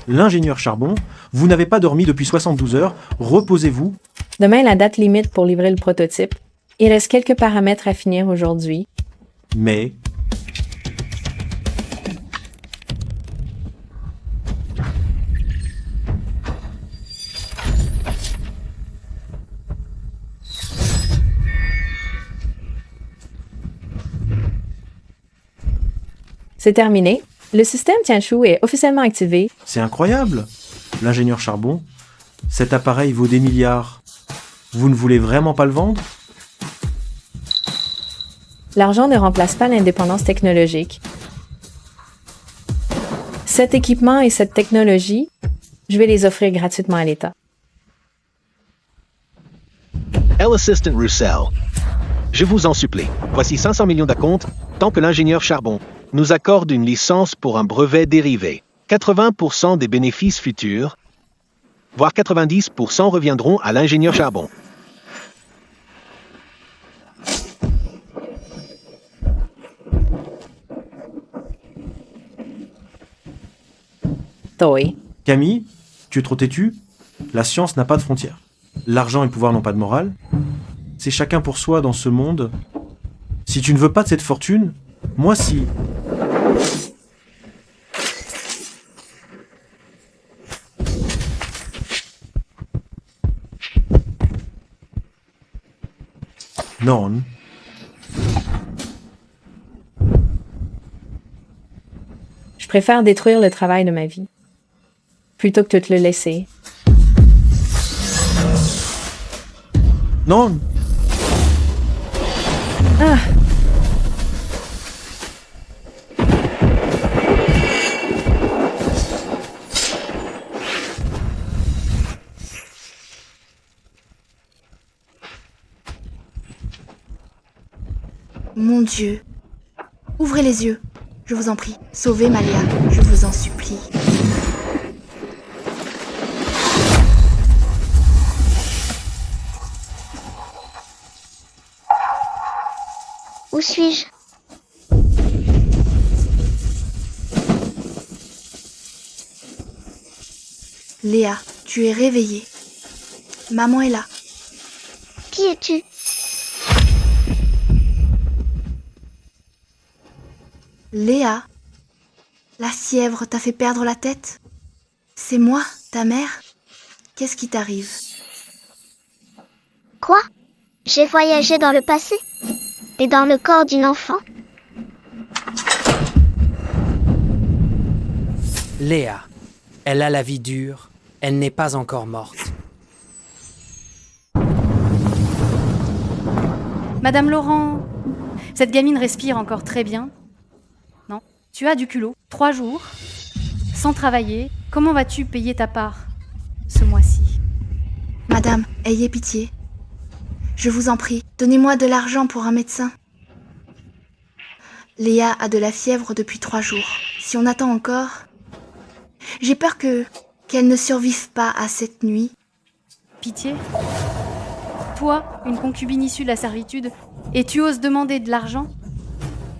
L'ingénieur Charbon, vous n'avez pas dormi depuis 72 heures, reposez-vous. Demain est la date limite pour livrer le prototype. Il reste quelques paramètres à finir aujourd'hui. Mais C'est terminé. Le système Tianchu est officiellement activé. c'est incroyable. L'ingénieur Charbon, cet appareil vaut des milliards. Vous ne voulez vraiment pas le vendre? L'argent ne remplace pas l'indépendance technologique. Cet équipement et cette technologie, je vais les offrir gratuitement à l'État. L Assistant Roussel. Je vous en supplie, voici 500 millions d'acomptes, tant que l'ingénieur Charbon nous accorde une licence pour un brevet dérivé. 80% des bénéfices futurs, voire 90% reviendront à l'ingénieur Charbon. Toi. Camille, tu es trop têtu? La science n'a pas de frontières. L'argent et le pouvoir n'ont pas de morale. C'est chacun pour soi dans ce monde. Si tu ne veux pas de cette fortune, moi si. Non. Je préfère détruire le travail de ma vie, plutôt que de te le laisser. Non. Ah! Mon Dieu. Ouvrez les yeux, je vous en prie. Sauvez Malia, je vous en supplie. Où suis-je? Léa, tu es réveillée. Maman est là. Qui es-tu? Léa, la fièvre t'a fait perdre la tête? C'est moi, ta mère? Qu'est-ce qui t'arrive? Quoi? J'ai voyagé dans le passé? Et dans le corps d'une enfant? Léa, elle a la vie dure, elle n'est pas encore morte. Madame Laurent, cette gamine respire encore très bien. Non, tu as du culot. 3 jours, sans travailler. Comment vas-tu payer ta part ce mois-ci? Madame, ayez pitié. Je vous en prie, donnez-moi de l'argent pour un médecin. Léa a de la fièvre depuis 3 jours. Si on attend encore... J'ai peur qu'elle ne survive pas à cette nuit. Pitié? Toi, une concubine issue de la servitude, et tu oses demander de l'argent?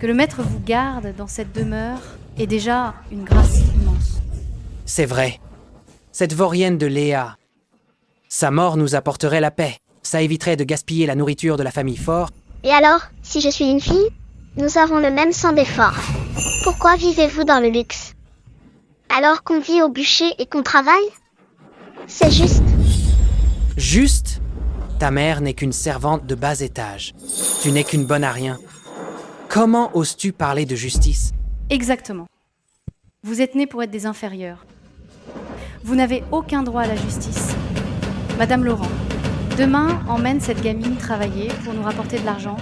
Que le maître vous garde dans cette demeure est déjà une grâce immense. C'est vrai. Cette vaurienne de Léa, sa mort nous apporterait la paix. Ça éviterait de gaspiller la nourriture de la famille Fort. Et alors, si je suis une fille? Nous avons le même sang d'effort. Pourquoi vivez-vous dans le luxe? Alors qu'on vit au bûcher et qu'on travaille? C'est juste. Juste? Ta mère n'est qu'une servante de bas étage. Tu n'es qu'une bonne à rien. Comment oses-tu parler de justice? Exactement. Vous êtes nés pour être des inférieurs. Vous n'avez aucun droit à la justice. Madame Laurent, demain, emmène cette gamine travailler pour nous rapporter de l'argent.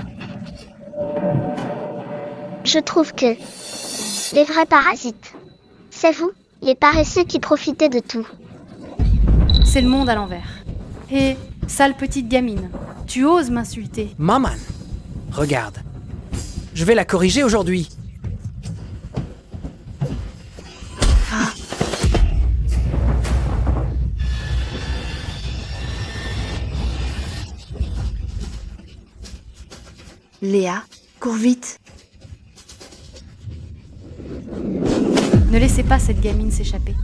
Je trouve que les vrais parasites, c'est vous, les paresseux qui profitez de tout. C'est le monde à l'envers. Et, sale petite gamine, tu oses m'insulter. Maman, regarde. Je vais la corriger aujourd'hui. Léa, cours vite. Ne laissez pas cette gamine s'échapper.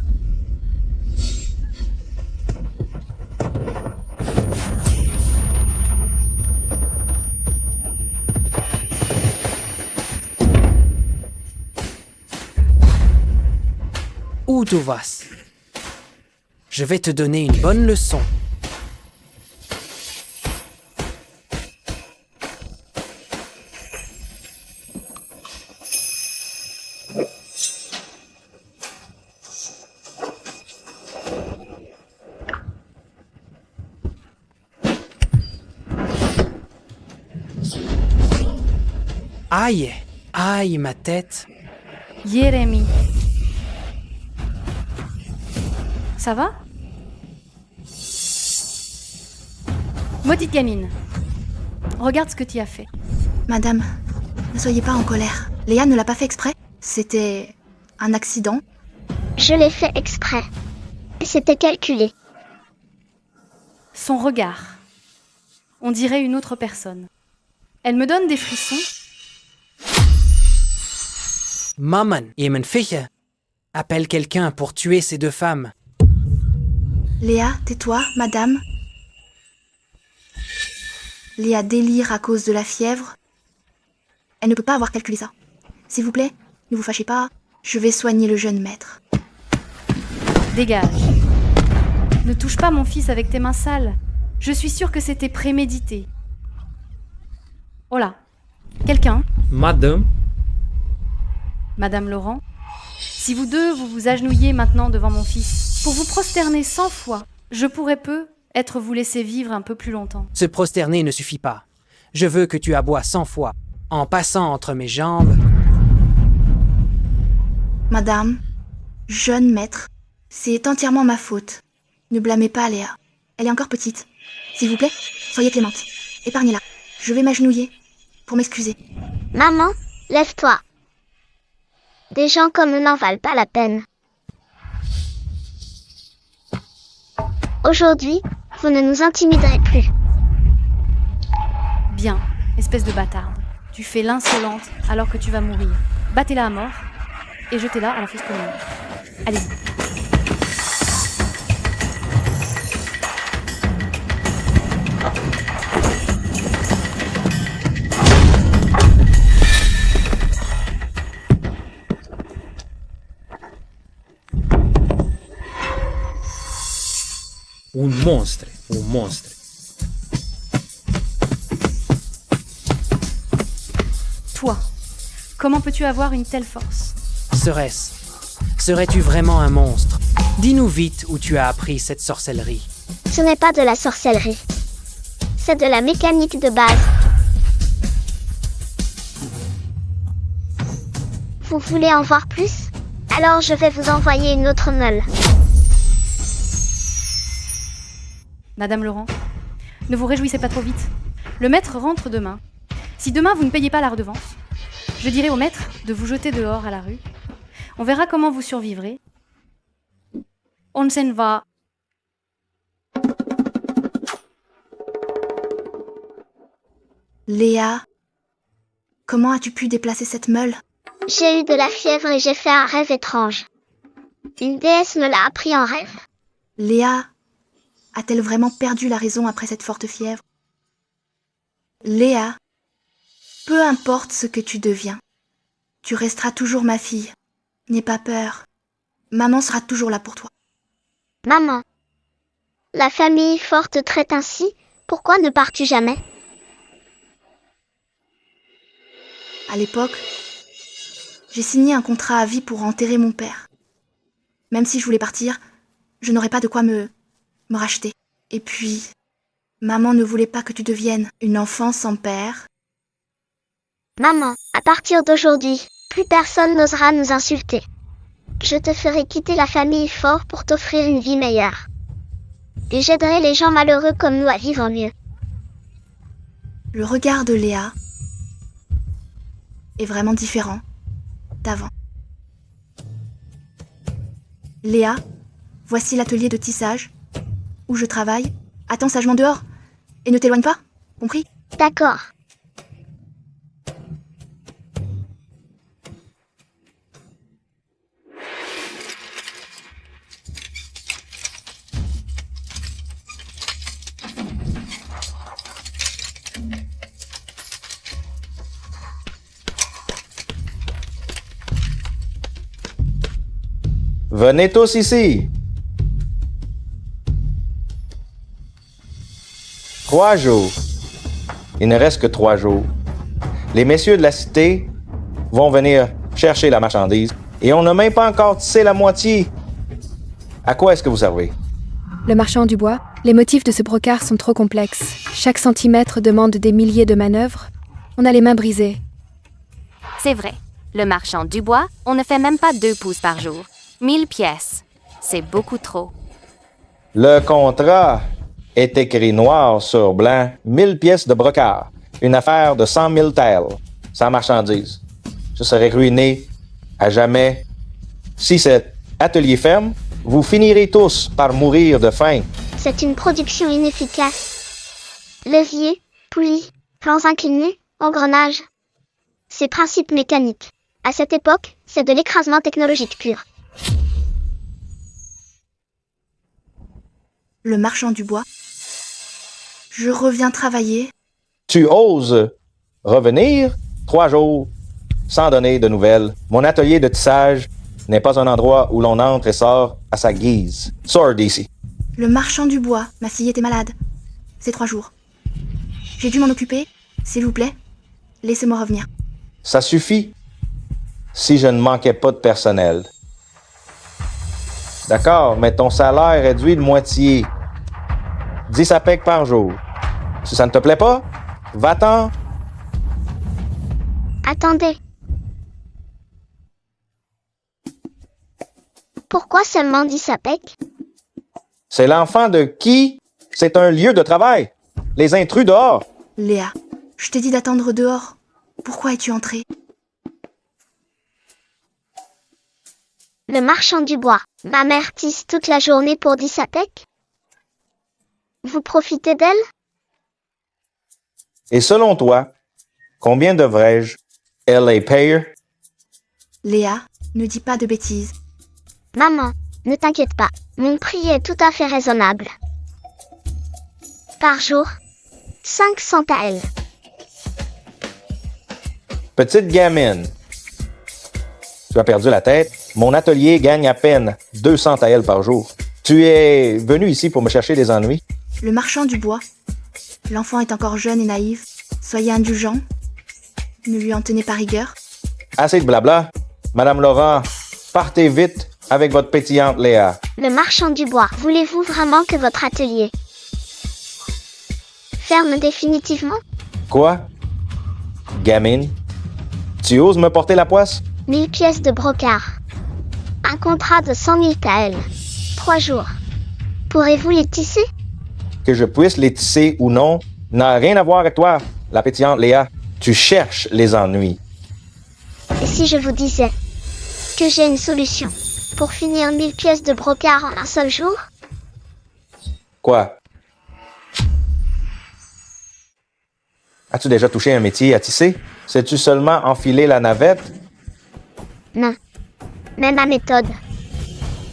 tu vas. Je vais te donner une bonne leçon. Aïe, aïe, ma tête. Jérémie. Ça va? Maudite gamine. Regarde ce que tu as fait. Madame, ne soyez pas en colère. Léa ne l'a pas fait exprès. C'était un accident. Je l'ai fait exprès. C'était calculé. Son regard. On dirait une autre personne. Elle me donne des frissons. Maman, jemand Fischer. Appelle quelqu'un pour tuer ces deux femmes. Léa, tais-toi, madame. Léa délire à cause de la fièvre. Elle ne peut pas avoir calculé ça. S'il vous plaît, ne vous fâchez pas. Je vais soigner le jeune maître. Dégage. Ne touche pas mon fils avec tes mains sales. Je suis sûre que c'était prémédité. Oh là. Quelqu'un? Madame, Madame Laurent? Si vous deux, vous vous agenouillez maintenant devant mon fils, pour vous prosterner 100 fois, je pourrais peut-être vous laisser vivre un peu plus longtemps. Se prosterner ne suffit pas. Je veux que tu aboies 100 fois, en passant entre mes jambes. Madame, jeune maître, c'est entièrement ma faute. Ne blâmez pas Léa. Elle est encore petite. S'il vous plaît, soyez clémente. Épargnez-la. Je vais m'agenouiller pour m'excuser. Maman, lève-toi. Des gens comme eux n'en valent pas la peine. Aujourd'hui, vous ne nous intimiderez plus. Bien, espèce de bâtarde. Tu fais l'insolente alors que tu vas mourir. Battez-la à mort et jetez-la à la fosse commune. Allez-y. un monstre, un monstre. Toi, comment peux-tu avoir une telle force? Serais-tu vraiment un monstre? Dis-nous vite où tu as appris cette sorcellerie. Ce n'est pas de la sorcellerie. C'est de la mécanique de base. Vous voulez en voir plus? Alors je vais vous envoyer une autre meule. Madame Laurent, ne vous réjouissez pas trop vite. Le maître rentre demain. Si demain vous ne payez pas la redevance, je dirai au maître de vous jeter dehors à la rue. On verra comment vous survivrez. On s'en va. Léa, comment as-tu pu déplacer cette meule? J'ai eu de la fièvre et j'ai fait un rêve étrange. Une déesse me l'a appris en rêve. Léa, a-t-elle vraiment perdu la raison après cette forte fièvre? Léa, peu importe ce que tu deviens, tu resteras toujours ma fille. N'aie pas peur. Maman sera toujours là pour toi. Maman, la famille forte traite ainsi, pourquoi ne pars-tu jamais? À l'époque, j'ai signé un contrat à vie pour enterrer mon père. Même si je voulais partir, je n'aurais pas de quoi me racheter. Et puis, maman ne voulait pas que tu deviennes une enfant sans père. Maman, à partir d'aujourd'hui, plus personne n'osera nous insulter. Je te ferai quitter la famille fort pour t'offrir une vie meilleure. Et j'aiderai les gens malheureux comme nous à vivre mieux. Le regard de Léa est vraiment différent d'avant. Léa, voici l'atelier de tissage où je travaille. Attends sagement dehors et ne t'éloigne pas, compris? D'accord. Venez tous ici. 3 jours. Il ne reste que 3 jours. Les messieurs de la cité vont venir chercher la marchandise et on n'a même pas encore tissé la moitié. À quoi est-ce que vous servez? Le marchand du bois, les motifs de ce brocart sont trop complexes. Chaque centimètre demande des milliers de manœuvres. On a les mains brisées. C'est vrai. Le marchand du bois, on ne fait même pas 2 pouces par jour. 1000 pièces. C'est beaucoup trop. Le contrat est écrit noir sur blanc, 1000 pièces de brocart. Une affaire de 100 000 taels, sans marchandise. Je serai ruiné à jamais. Si cet atelier ferme, vous finirez tous par mourir de faim. C'est une production inefficace. Levier, poulie, plans inclinés, engrenages. Ces principes mécaniques. À cette époque, c'est de l'écrasement technologique pur. Le marchand du bois. Je reviens travailler. Tu oses revenir 3 jours sans donner de nouvelles. Mon atelier de tissage n'est pas un endroit où l'on entre et sort à sa guise. Sors d'ici. Le marchand du bois. Ma fille était malade. C'est 3 jours. J'ai dû m'en occuper. S'il vous plaît, laissez-moi revenir. Ça suffit si je ne manquais pas de personnel. D'accord, mais ton salaire réduit de moitié. 10 APEC par jour. Si ça ne te plaît pas, va-t'en. Attendez. Pourquoi seulement 10 APEC? C'est l'enfant de qui? C'est un lieu de travail. Les intrus dehors. Léa, je t'ai dit d'attendre dehors. Pourquoi es-tu entrée? Le marchand du bois. Ma mère tisse toute la journée pour 10 APEC? Vous profitez d'elle? Et selon toi, combien devrais-je LA payer? Léa, ne dis pas de bêtises. Maman, ne t'inquiète pas. Mon prix est tout à fait raisonnable. Par jour, 500 taels. Petite gamine. Tu as perdu la tête. Mon atelier gagne à peine 200 taels par jour. Tu es venu ici pour me chercher des ennuis? Le marchand du bois. L'enfant est encore jeune et naïf. Soyez indulgent. Ne lui en tenez pas rigueur. Assez de blabla. Madame Laurent, partez vite avec votre pétillante Léa. Le marchand du bois. Voulez-vous vraiment que votre atelier ferme définitivement? Quoi? Gamine? Tu oses me porter la poisse? 1000 pièces de brocart. Un contrat de 100 000 taels. 3 jours. Pourrez-vous les tisser? Que je puisse les tisser ou non n'a rien à voir avec toi, la pétillante Léa. Tu cherches les ennuis. Et si je vous disais que j'ai une solution pour finir 1000 pièces de brocart en un seul jour? Quoi? As-tu déjà touché un métier à tisser? Sais-tu seulement enfiler la navette? Non. Mais ma méthode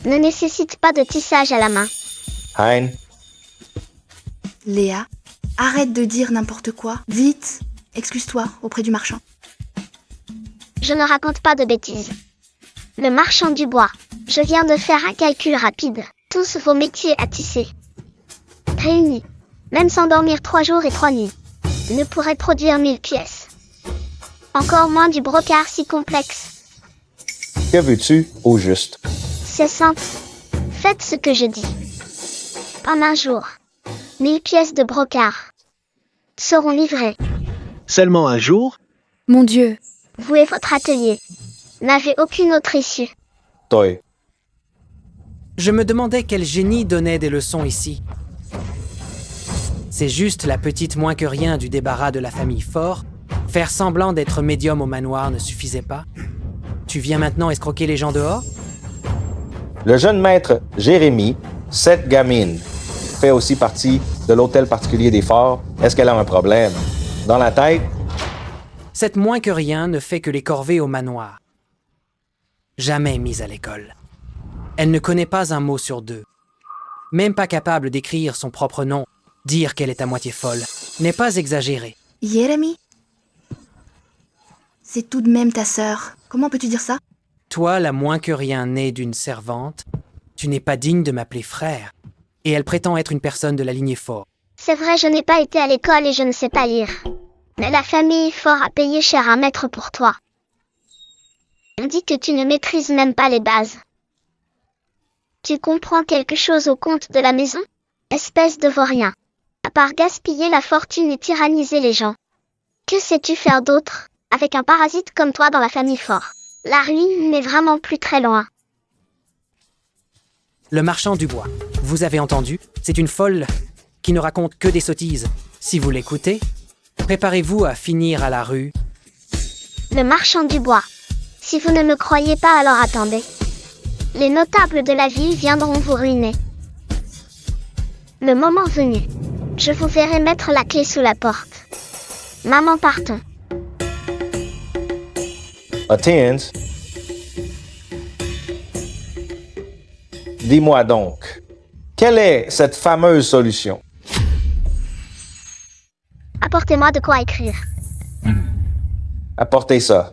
ne nécessite pas de tissage à la main. Hein? Léa, arrête de dire n'importe quoi. Vite, excuse-toi auprès du marchand. Je ne raconte pas de bêtises. Le marchand du bois. Je viens de faire un calcul rapide. Tous vos métiers à tisser, réunis, même sans dormir 3 jours et 3 nuits, ne pourraient produire 1000 pièces. Encore moins du brocart si complexe. Que veux-tu au juste? C'est simple. Faites ce que je dis. En un jour, 1000 pièces de brocart seront livrées. Seulement un jour? Mon Dieu. Vous et votre atelier n'avez aucune autre issue. Toi. Je me demandais quel génie donnait des leçons ici. C'est juste la petite moins que rien du débarras de la famille Fort. Faire semblant d'être médium au manoir ne suffisait pas. Tu viens maintenant escroquer les gens dehors? Le jeune maître Jérémie, cette gamine, fait aussi partie de l'hôtel particulier des Forts. Est-ce qu'elle a un problème? Dans la tête? Cette moins que rien ne fait que les corvées au manoir. Jamais mise à l'école. Elle ne connaît pas un mot sur 2. Même pas capable d'écrire son propre nom. Dire qu'elle est à moitié folle n'est pas exagéré. Jérémie? C'est tout de même ta sœur. Comment peux-tu dire ça? Toi, la moins que rien née d'une servante, tu n'es pas digne de m'appeler frère. Et elle prétend être une personne de la lignée Fort. C'est vrai, je n'ai pas été à l'école et je ne sais pas lire. Mais la famille Fort a payé cher un maître pour toi. On dit que tu ne maîtrises même pas les bases. Tu comprends quelque chose au compte de la maison? Espèce de vaurien. À part gaspiller la fortune et tyranniser les gens. Que sais-tu faire d'autre, avec un parasite comme toi dans la famille Fort? La ruine n'est vraiment plus très loin. Le marchand du bois. Vous avez entendu? C'est une folle qui ne raconte que des sottises. Si vous l'écoutez, préparez-vous à finir à la rue. Le marchand du bois. Si vous ne me croyez pas, alors attendez. Les notables de la ville viendront vous ruiner. Le moment venu, je vous verrai mettre la clé sous la porte. Maman, partons. Athens, dis-moi donc, quelle est cette fameuse solution? Apportez-moi de quoi écrire. Apportez ça.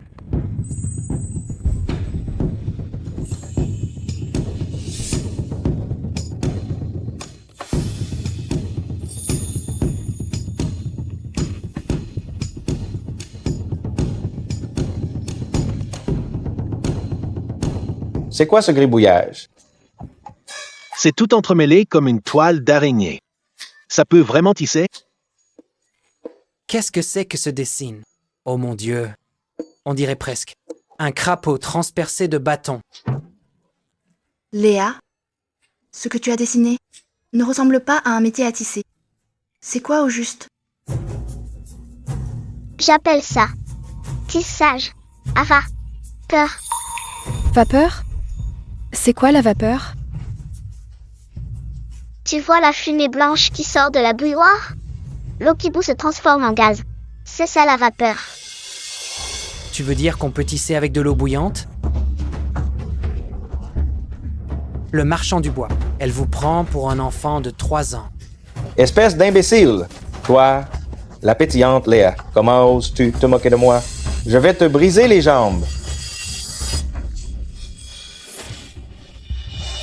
C'est quoi ce gribouillage? C'est tout entremêlé comme une toile d'araignée. Ça peut vraiment tisser? Qu'est-ce que c'est que ce dessin? Oh mon Dieu! On dirait presque un crapaud transpercé de bâtons. Léa, ce que tu as dessiné ne ressemble pas à un métier à tisser. C'est quoi au juste? J'appelle ça tissage. Ava. Peur. Vapeur? C'est quoi la vapeur? Tu vois la fumée blanche qui sort de la bouilloire? L'eau qui bout se transforme en gaz. C'est ça la vapeur. Tu veux dire qu'on peut tisser avec de l'eau bouillante? Le marchand du bois. Elle vous prend pour un enfant de 3 ans. Espèce d'imbécile! Toi, la pétillante Léa, comment oses-tu te moquer de moi? Je vais te briser les jambes.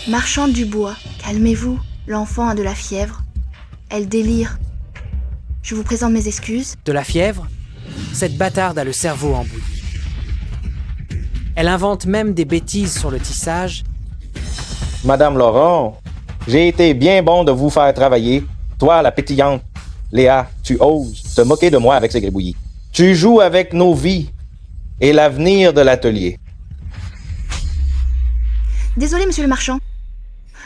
Marchand du bois, calmez-vous. L'enfant a de la fièvre. Elle délire. Je vous présente mes excuses. De la fièvre? Cette bâtarde a le cerveau en bouillie. Elle invente même des bêtises sur le tissage. Madame Laurent, j'ai été bien bon de vous faire travailler. Toi, la pétillante. Léa, tu oses te moquer de moi avec ces gribouillis. Tu joues avec nos vies et l'avenir de l'atelier. Désolé, monsieur le marchand.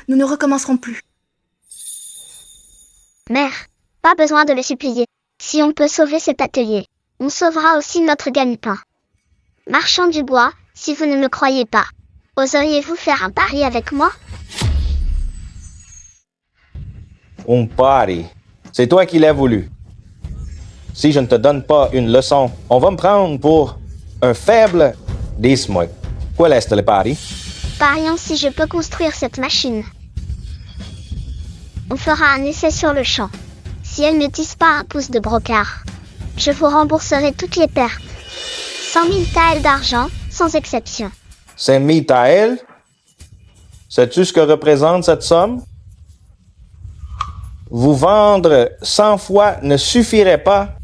Nous ne recommencerons plus. Mère, pas besoin de le supplier. Si on peut sauver cet atelier, on sauvera aussi notre gagne-pain. Marchand du bois, si vous ne me croyez pas, oseriez-vous faire un pari avec moi? Un pari. C'est toi qui l'as voulu. Si je ne te donne pas une leçon, on va me prendre pour un faible. Dis-moi, quel est le pari? Parions si je peux construire cette machine. On fera un essai sur le champ. Si elle ne tisse pas un pouce de brocart, je vous rembourserai toutes les pertes. 100 000 taels d'argent, sans exception. 5 000 taels? Sais-tu ce que représente cette somme? Vous vendre 100 fois ne suffirait pas.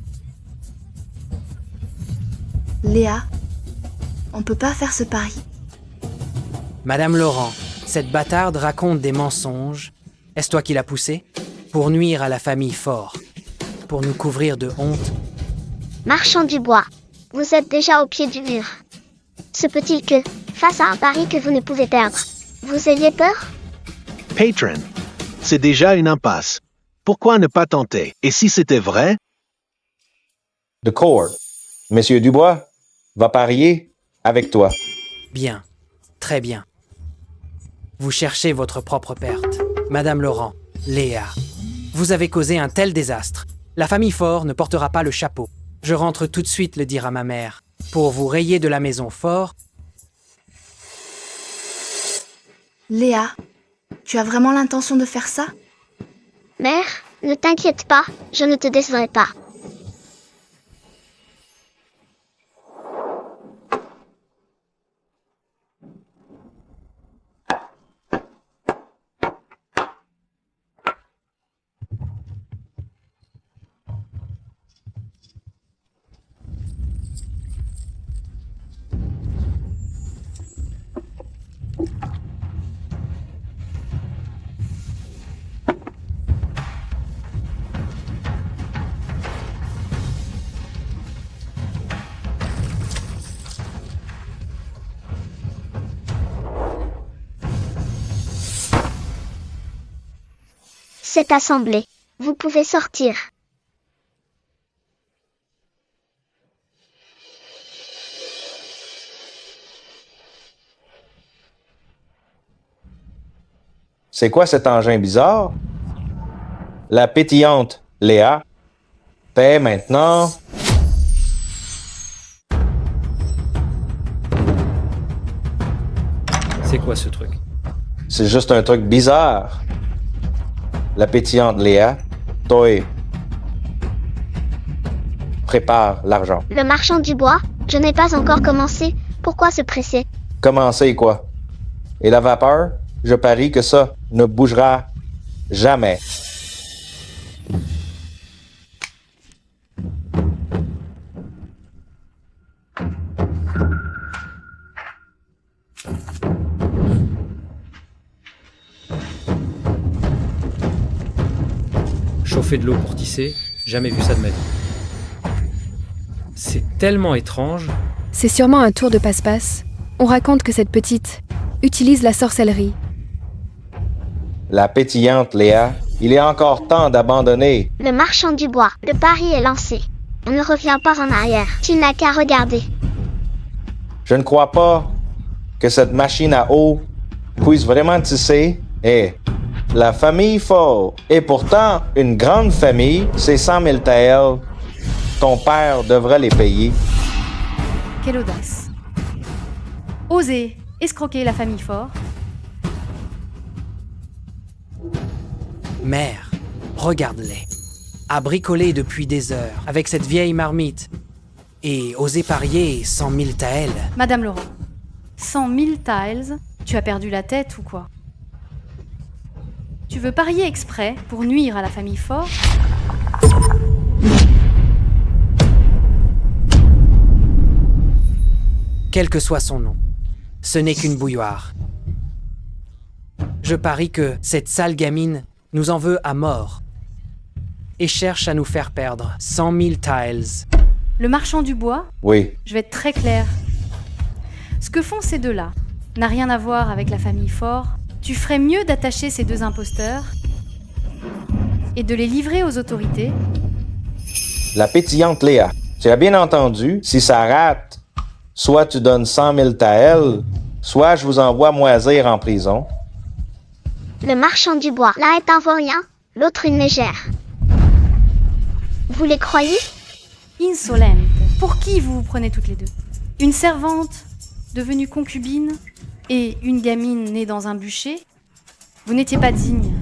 Léa, on ne peut pas faire ce pari. Madame Laurent, cette bâtarde raconte des mensonges. Est-ce toi qui l'as poussée? Pour nuire à la famille Fort. Pour nous couvrir de honte. Marchand du bois, vous êtes déjà au pied du mur. Se peut-il que, face à un pari que vous ne pouvez perdre, vous ayez peur? Patron, c'est déjà une impasse. Pourquoi ne pas tenter? Et si c'était vrai? De Court. Monsieur Dubois va parier avec toi. Bien. Très bien. Vous cherchez votre propre perte. Madame Laurent, Léa, vous avez causé un tel désastre. La famille Fort ne portera pas le chapeau. Je rentre tout de suite le dire à ma mère. Pour vous rayer de la maison Fort. Léa, tu as vraiment l'intention de faire ça? Mère, ne t'inquiète pas, je ne te décevrai pas. cette assemblée. Vous pouvez sortir. C'est quoi cet engin bizarre? La pétillante Léa paie maintenant. C'est quoi ce truc? C'est juste un truc bizarre. La pétillante Léa, toi, prépare l'argent. Le marchand du bois, je n'ai pas encore commencé. Pourquoi se presser? Commencez quoi? Et la vapeur, je parie que ça ne bougera jamais. Chauffer de l'eau pour tisser, jamais vu ça de ma vie. C'est tellement étrange. C'est sûrement un tour de passe-passe. On raconte que cette petite utilise la sorcellerie. La pétillante Léa, il est encore temps d'abandonner. Le marchand du bois, le pari est lancé. On ne revient pas en arrière. Tu n'as qu'à regarder. Je ne crois pas que cette machine à eau puisse vraiment tisser. Et la famille Fort est pourtant une grande famille. C'est 100 000 taels. Ton père devrait les payer. Quelle audace. Oser escroquer la famille Fort. Mère, regarde-les. À bricoler depuis des heures avec cette vieille marmite. Et oser parier 100 000 taels. Madame Laurent, 100 000 taels, tu as perdu la tête ou quoi? Tu veux parier exprès pour nuire à la famille Fort? Quel que soit son nom, ce n'est qu'une bouilloire. Je parie que cette sale gamine nous en veut à mort et cherche à nous faire perdre 100 000 taels. Le marchand du bois? Oui. Je vais être très claire. Ce que font ces deux-là n'a rien à voir avec la famille Fort. Tu ferais mieux d'attacher ces deux imposteurs et de les livrer aux autorités. La pétillante Léa, tu as bien entendu, si ça rate, soit tu donnes 100 000 taels, soit je vous envoie moisir en prison. Le marchand du bois, l'un est un vaurien, l'autre une mégère. Vous les croyez? Insolente. Pour qui vous vous prenez toutes les deux? Une servante devenue concubine et une gamine née dans un bûcher? Vous n'étiez pas digne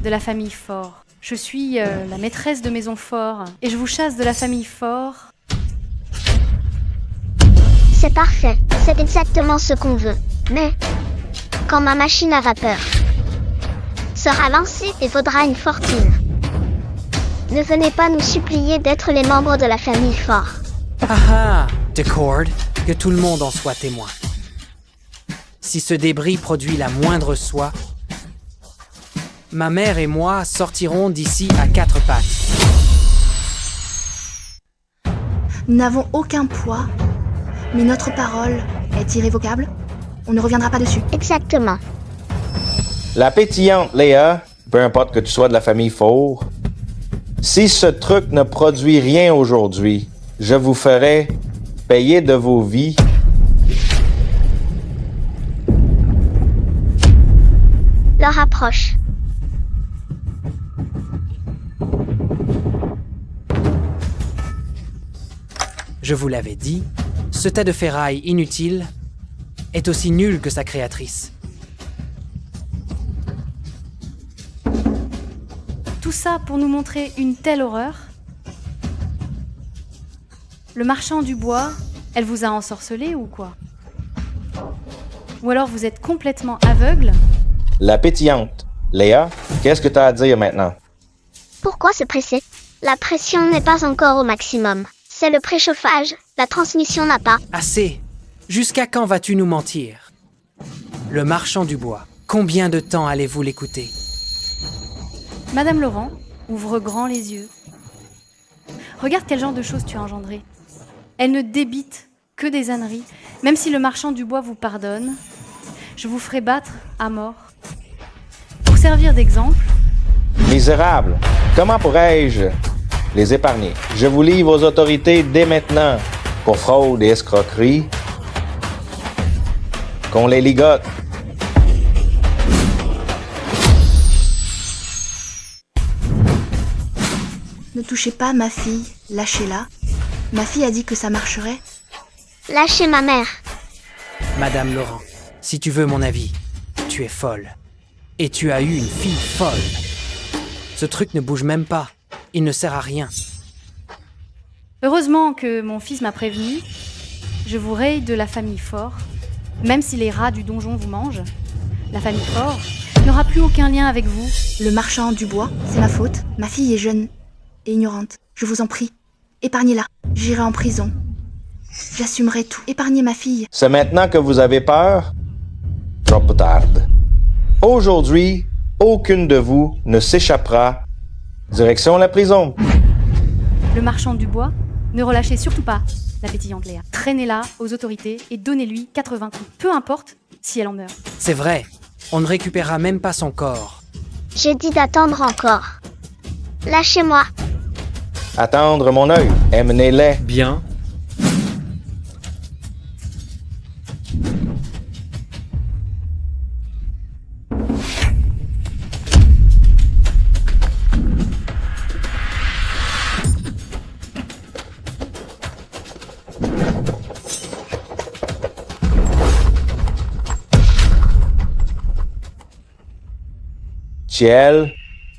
de la famille Fort. Je suis la maîtresse de maison Fort et je vous chasse de la famille Fort. C'est parfait, c'est exactement ce qu'on veut. Mais, quand ma machine à vapeur sera lancée et vaudra une fortune, ne venez pas nous supplier d'être les membres de la famille Fort. Ah ah, Decord, que tout le monde en soit témoin. Si ce débris produit la moindre soie, ma mère et moi sortirons d'ici à 4 pattes. Nous n'avons aucun poids, mais notre parole est irrévocable. On ne reviendra pas dessus. Exactement. La pétillante Léa, peu importe que tu sois de la famille Four, si ce truc ne produit rien aujourd'hui, je vous ferai payer de vos vies. L'heure approche. Je vous l'avais dit, ce tas de ferraille inutile est aussi nul que sa créatrice. Tout ça pour nous montrer une telle horreur? Le marchand du bois, elle vous a ensorcelé ou quoi? Ou alors vous êtes complètement aveugle? La pétillante Léa, qu'est-ce que tu as à dire maintenant? Pourquoi se presser? La pression n'est pas encore au maximum. C'est le préchauffage. La transmission n'a pas. Assez! Jusqu'à quand vas-tu nous mentir? Le marchand du bois, combien de temps allez-vous l'écouter? Madame Laurent ouvre grand les yeux. Regarde quel genre de choses tu as engendré. Elle ne débite que des âneries. Même si le marchand du bois vous pardonne, je vous ferai battre à mort. Pour servir d'exemple, Misérables, comment pourrais-je les épargner? Je vous livre aux autorités dès maintenant. Pour fraude et escroquerie, qu'on les ligote. Ne touchez pas ma fille, lâchez-la. Ma fille a dit que ça marcherait. Lâchez ma mère. Madame Laurent, si tu veux mon avis, tu es folle. Et tu as eu une fille folle. Ce truc ne bouge même pas. Il ne sert à rien. Heureusement que mon fils m'a prévenu. Je vous raye de la famille Fort. Même si les rats du donjon vous mangent, la famille Fort n'aura plus aucun lien avec vous. Le marchand du bois, c'est ma faute. Ma fille est jeune et ignorante. Je vous en prie, épargnez-la. J'irai en prison. J'assumerai tout. Épargnez ma fille. C'est maintenant que vous avez peur? Trop tard. Aujourd'hui, aucune de vous ne s'échappera. Direction la prison. Le marchand du bois, ne relâchez surtout pas la pétillante Léa. Traînez-la aux autorités et donnez-lui 80 coups. Peu importe si elle en meurt. C'est vrai, on ne récupérera même pas son corps. J'ai dit d'attendre encore. Lâchez-moi. Attendre mon œil. Emmenez-les. Bien. Ciel,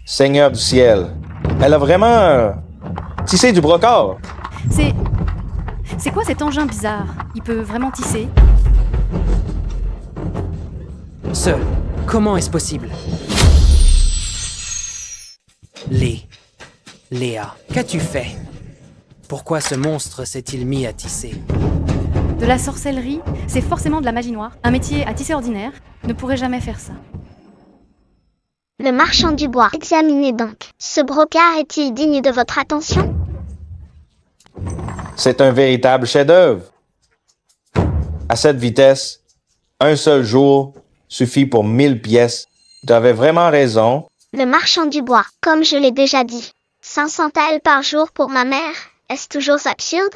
Seigneur du ciel. Elle a vraiment tissé du brocart. C'est quoi cet engin bizarre? Il peut vraiment tisser? Seul, comment est-ce possible? Léa, qu'as-tu fait? Pourquoi ce monstre s'est-il mis à tisser? De la sorcellerie, c'est forcément de la magie noire. Un métier à tisser ordinaire ne pourrait jamais faire ça. Le marchand du bois, examinez donc. Ce brocart est-il digne de votre attention? C'est un véritable chef-d'œuvre. À cette vitesse, un seul jour suffit pour 1000 pièces. Tu avais vraiment raison. Le marchand du bois, comme je l'ai déjà dit. 500 taels par jour pour ma mère, est-ce toujours absurde?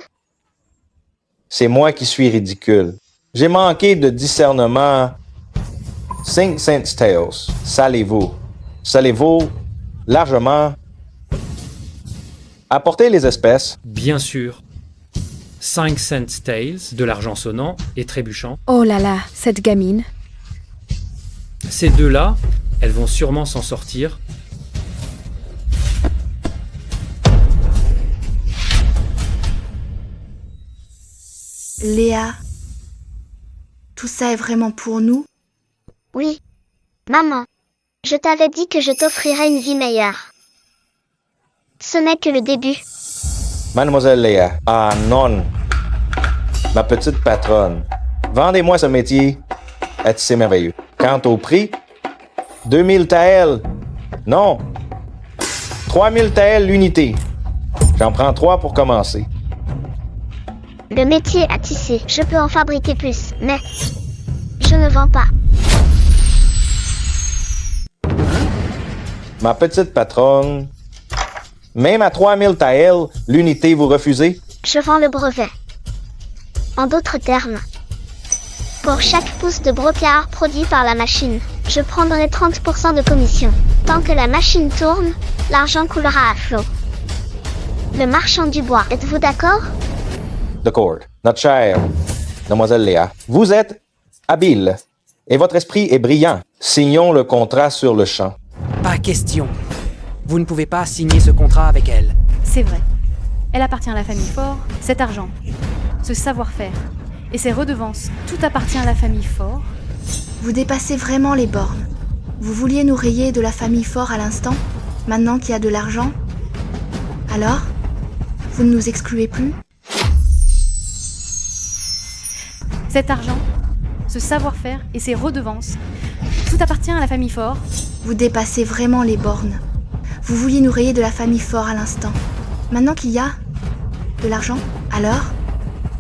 C'est moi qui suis ridicule. J'ai manqué de discernement. 5 cents taels, ça les vaut largement. Apportez les espèces. Bien sûr. 5 cents taels, de l'argent sonnant et trébuchant. Oh là là, cette gamine. Ces deux-là, elles vont sûrement s'en sortir. Léa, tout ça est vraiment pour nous? Oui. Maman, je t'avais dit que je t'offrirais une vie meilleure. Ce n'est que le début. Mademoiselle Léa. Ah non. Ma petite patronne. Vendez-moi ce métier. C'est merveilleux. Quant au prix, 2000 taels. Non. 3000 taels l'unité. J'en prends 3 pour commencer. Le métier à tisser, je peux en fabriquer plus, mais je ne vends pas. Ma petite patronne. Même à 3000 taels, l'unité, vous refusez? Je vends le brevet. En d'autres termes, pour chaque pouce de brocart produit par la machine, je prendrai 30% de commission. Tant que la machine tourne, l'argent coulera à flot. Le marchand du bois, êtes-vous d'accord? D'accord. Notre chère Mademoiselle Léa, vous êtes habile et votre esprit est brillant. Signons le contrat sur le champ. Pas question. Vous ne pouvez pas signer ce contrat avec elle. C'est vrai. Elle appartient à la famille Fort. Cet argent, ce savoir-faire et ces redevances, tout appartient à la famille Fort. Vous dépassez vraiment les bornes. Vous vouliez nous rayer de la famille Fort à l'instant, maintenant qu'il y a de l'argent? Alors, vous ne nous excluez plus? Cet argent, ce savoir-faire et ces redevances, tout appartient à la famille Fort. Vous dépassez vraiment les bornes. Vous vouliez nous rayer de la famille Fort à l'instant. Maintenant qu'il y a de l'argent, alors,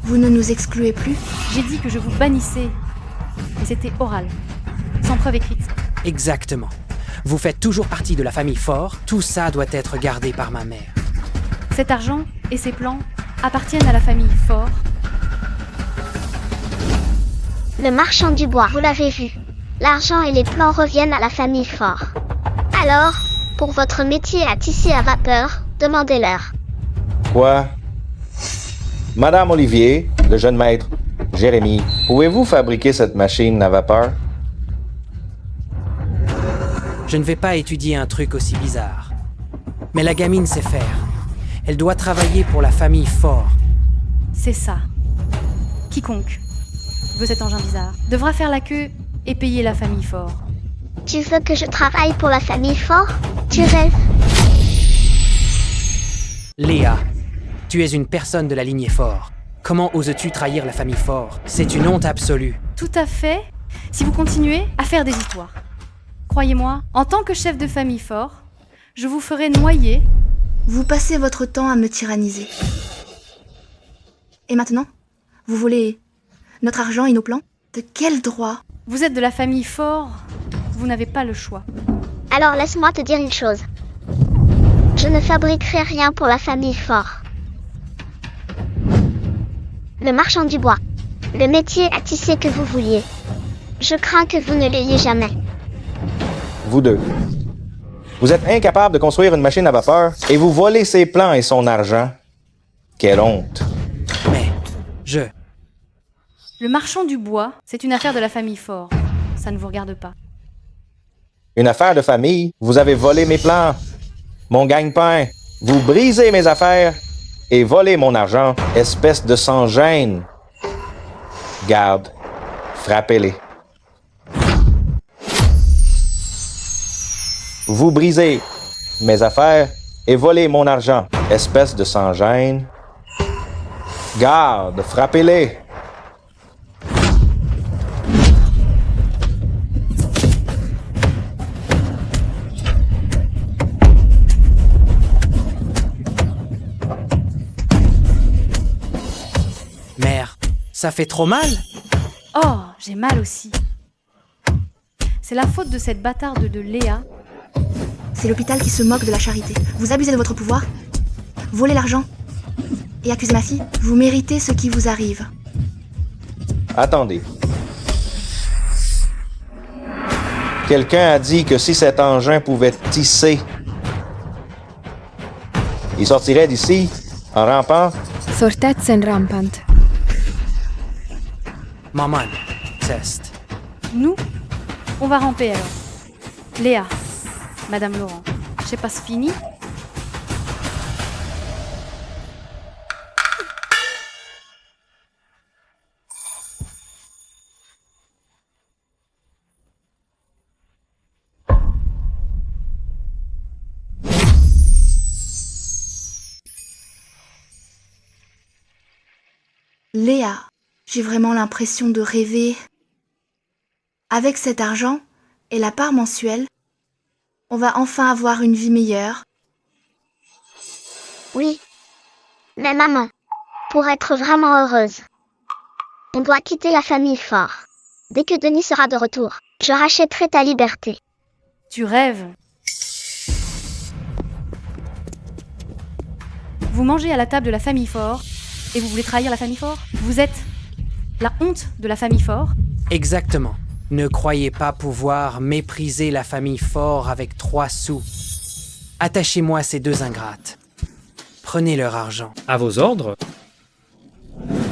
vous ne nous excluez plus? J'ai dit que je vous bannissais. Et c'était oral, sans preuve écrite. Exactement. Vous faites toujours partie de la famille Fort. Tout ça doit être gardé par ma mère. Cet argent et ces plans appartiennent à la famille Fort. Le marchand du bois, vous l'avez vu. L'argent et les plans reviennent à la famille Fort. Alors, pour votre métier à tisser à vapeur, demandez-leur. Quoi? Madame Olivier, le jeune maître, Jérémy, pouvez-vous fabriquer cette machine à vapeur? Je ne vais pas étudier un truc aussi bizarre. Mais la gamine sait faire. Elle doit travailler pour la famille Fort. C'est ça. Quiconque veut cet engin bizarre devra faire la queue et payer la famille Fort. Tu veux que je travaille pour la famille Fort? Tu rêves? Léa, tu es une personne de la lignée Fort. Comment oses-tu trahir la famille Fort? C'est une honte absolue. Tout à fait, si vous continuez à faire des histoires. Croyez-moi, en tant que chef de famille Fort, je vous ferai noyer. Vous passez votre temps à me tyranniser. Et maintenant, vous volez notre argent et nos plans? De quel droit? Vous êtes de la famille Fort, vous n'avez pas le choix. Alors laisse-moi te dire une chose. Je ne fabriquerai rien pour la famille Fort. Le marchand du bois. Le métier à tisser que vous vouliez. Je crains que vous ne l'ayez jamais. Vous deux. Vous êtes incapable de construire une machine à vapeur et vous volez ses plans et son argent. Quelle honte. Mais, Le marchand du bois, c'est une affaire de la famille Fort. Ça ne vous regarde pas. Une affaire de famille, vous avez volé mes plans, mon gagne-pain, vous brisez mes affaires et volez mon argent, espèce de sans-gêne. Garde, frappez-les. Vous brisez mes affaires et volez mon argent, espèce de sans-gêne. Garde, frappez-les. mère, ça fait trop mal? Oh, j'ai mal aussi. C'est la faute de cette bâtarde de Léa. C'est l'hôpital qui se moque de la charité. Vous abusez de votre pouvoir, volez l'argent et accusez ma fille. Vous méritez ce qui vous arrive. Attendez. Quelqu'un a dit que si cet engin pouvait tisser, il sortirait d'ici en rampant. Sortați rampant. Maman, test. Nous, on va ramper alors. Léa, Madame Laurent, c'est pas fini? Léa, j'ai vraiment l'impression de rêver. Avec cet argent et la part mensuelle, on va enfin avoir une vie meilleure. Oui. Mais maman, pour être vraiment heureuse, on doit quitter la famille Fort. Dès que Denis sera de retour, je rachèterai ta liberté. Tu rêves. Vous mangez à la table de la famille Fort et vous voulez trahir la famille Fort? Vous êtes la honte de la famille Fort? Exactement. Ne croyez pas pouvoir mépriser la famille Fort avec 3 sous. Attachez-moi ces 2 ingrates. Prenez leur argent. À vos ordres?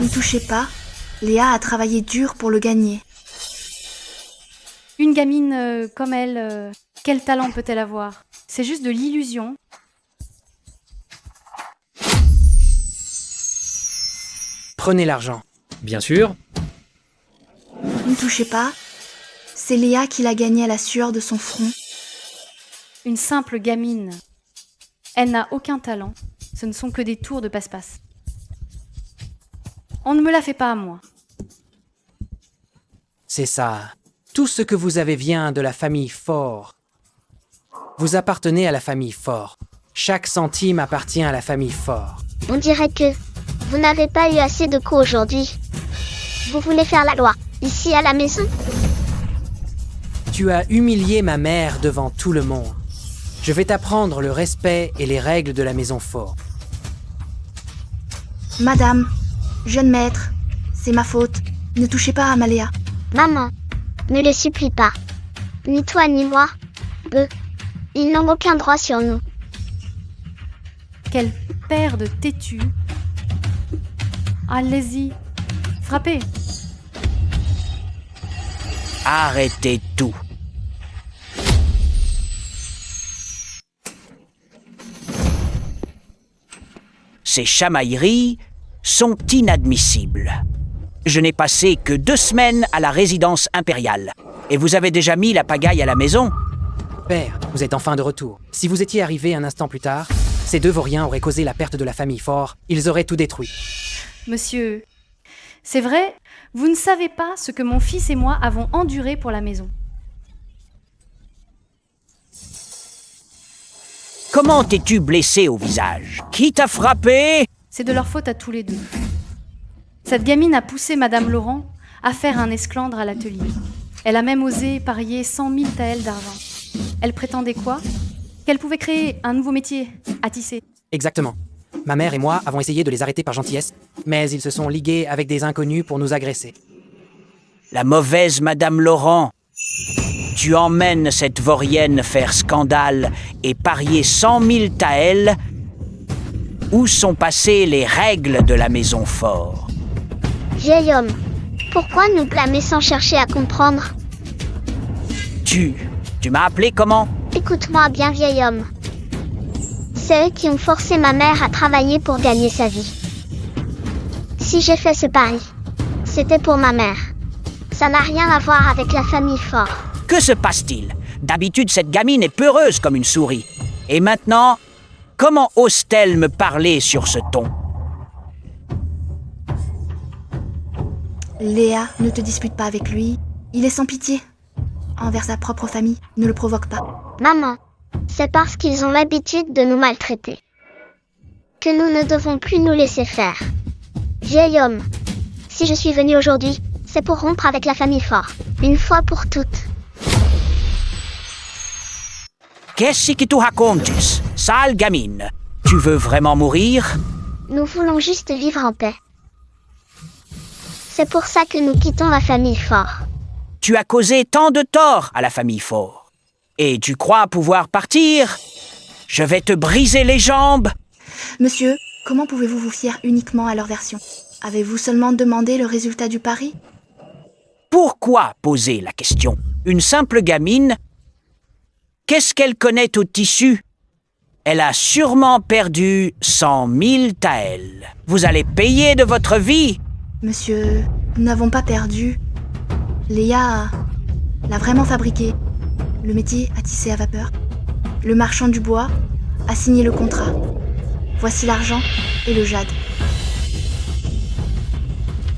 Ne touchez pas, Léa a travaillé dur pour le gagner. Une gamine comme elle, quel talent peut-elle avoir? C'est juste de l'illusion. Prenez l'argent. Bien sûr. Ne touchez pas, c'est Léa qui l'a gagné à la sueur de son front. Une simple gamine. Elle n'a aucun talent. Ce ne sont que des tours de passe-passe. On ne me la fait pas à moi. C'est ça. Tout ce que vous avez vient de la famille Fort. Vous appartenez à la famille Fort. Chaque centime appartient à la famille Fort. On dirait que vous n'avez pas eu assez de coups aujourd'hui. Vous voulez faire la loi, ici à la maison? Tu as humilié ma mère devant tout le monde. Je vais t'apprendre le respect et les règles de la maison Fort. Madame, jeune maître, c'est ma faute. Ne touchez pas à Maléa. Maman, ne les supplie pas. Ni toi ni moi. Eux, ils n'ont aucun droit sur nous. Quel père de têtu. Allez-y, frappez. Arrêtez tout. Ces chamailleries sont inadmissibles. Je n'ai passé que 2 semaines à la résidence impériale. Et vous avez déjà mis la pagaille à la maison? Père, vous êtes enfin de retour. Si vous étiez arrivé un instant plus tard, ces 2 vauriens auraient causé la perte de la famille Fort. Ils auraient tout détruit. Monsieur, c'est vrai, vous ne savez pas ce que mon fils et moi avons enduré pour la maison. Comment t'es-tu blessé au visage? Qui t'a frappé? C'est de leur faute à tous les deux. Cette gamine a poussé Madame Laurent à faire un esclandre à l'atelier. Elle a même osé parier 100 000 taels d'argent. Elle prétendait quoi? Qu'elle pouvait créer un nouveau métier, à tisser. Exactement. Ma mère et moi avons essayé de les arrêter par gentillesse, mais ils se sont ligués avec des inconnus pour nous agresser. La mauvaise Madame Laurent. Tu emmènes cette vaurienne faire scandale et parier 100 000 taels. Où sont passées les règles de la maison Fort? Vieil homme, pourquoi nous blâmer sans chercher à comprendre? Tu m'as appelé comment? Écoute-moi bien, vieil homme. C'est eux qui ont forcé ma mère à travailler pour gagner sa vie. Si j'ai fait ce pari, c'était pour ma mère. Ça n'a rien à voir avec la famille Fort. Que se passe-t-il? D'habitude, cette gamine est peureuse comme une souris. Et maintenant, comment ose-t-elle me parler sur ce ton? Léa, ne te dispute pas avec lui. Il est sans pitié. Envers sa propre famille, ne le provoque pas. Maman, c'est parce qu'ils ont l'habitude de nous maltraiter que nous ne devons plus nous laisser faire. Vieil homme, si je suis venue aujourd'hui, c'est pour rompre avec la famille Fort, une fois pour toutes. Qu'est-ce que tu racontes? Sale gamine. Tu veux vraiment mourir? Nous voulons juste vivre en paix. C'est pour ça que nous quittons la famille Fort. Tu as causé tant de tort à la famille Fort. Et tu crois pouvoir partir? Je vais te briser les jambes. Monsieur, comment pouvez-vous vous fier uniquement à leur version? Avez-vous seulement demandé le résultat du pari? Pourquoi poser la question? Une simple gamine? Qu'est-ce qu'elle connaît au tissu? Elle a sûrement perdu 100 000 taels. Vous allez payer de votre vie? Monsieur, nous n'avons pas perdu. Léa l'a vraiment fabriqué. Le métier à tisser à vapeur. Le marchand du bois a signé le contrat. Voici l'argent et le jade.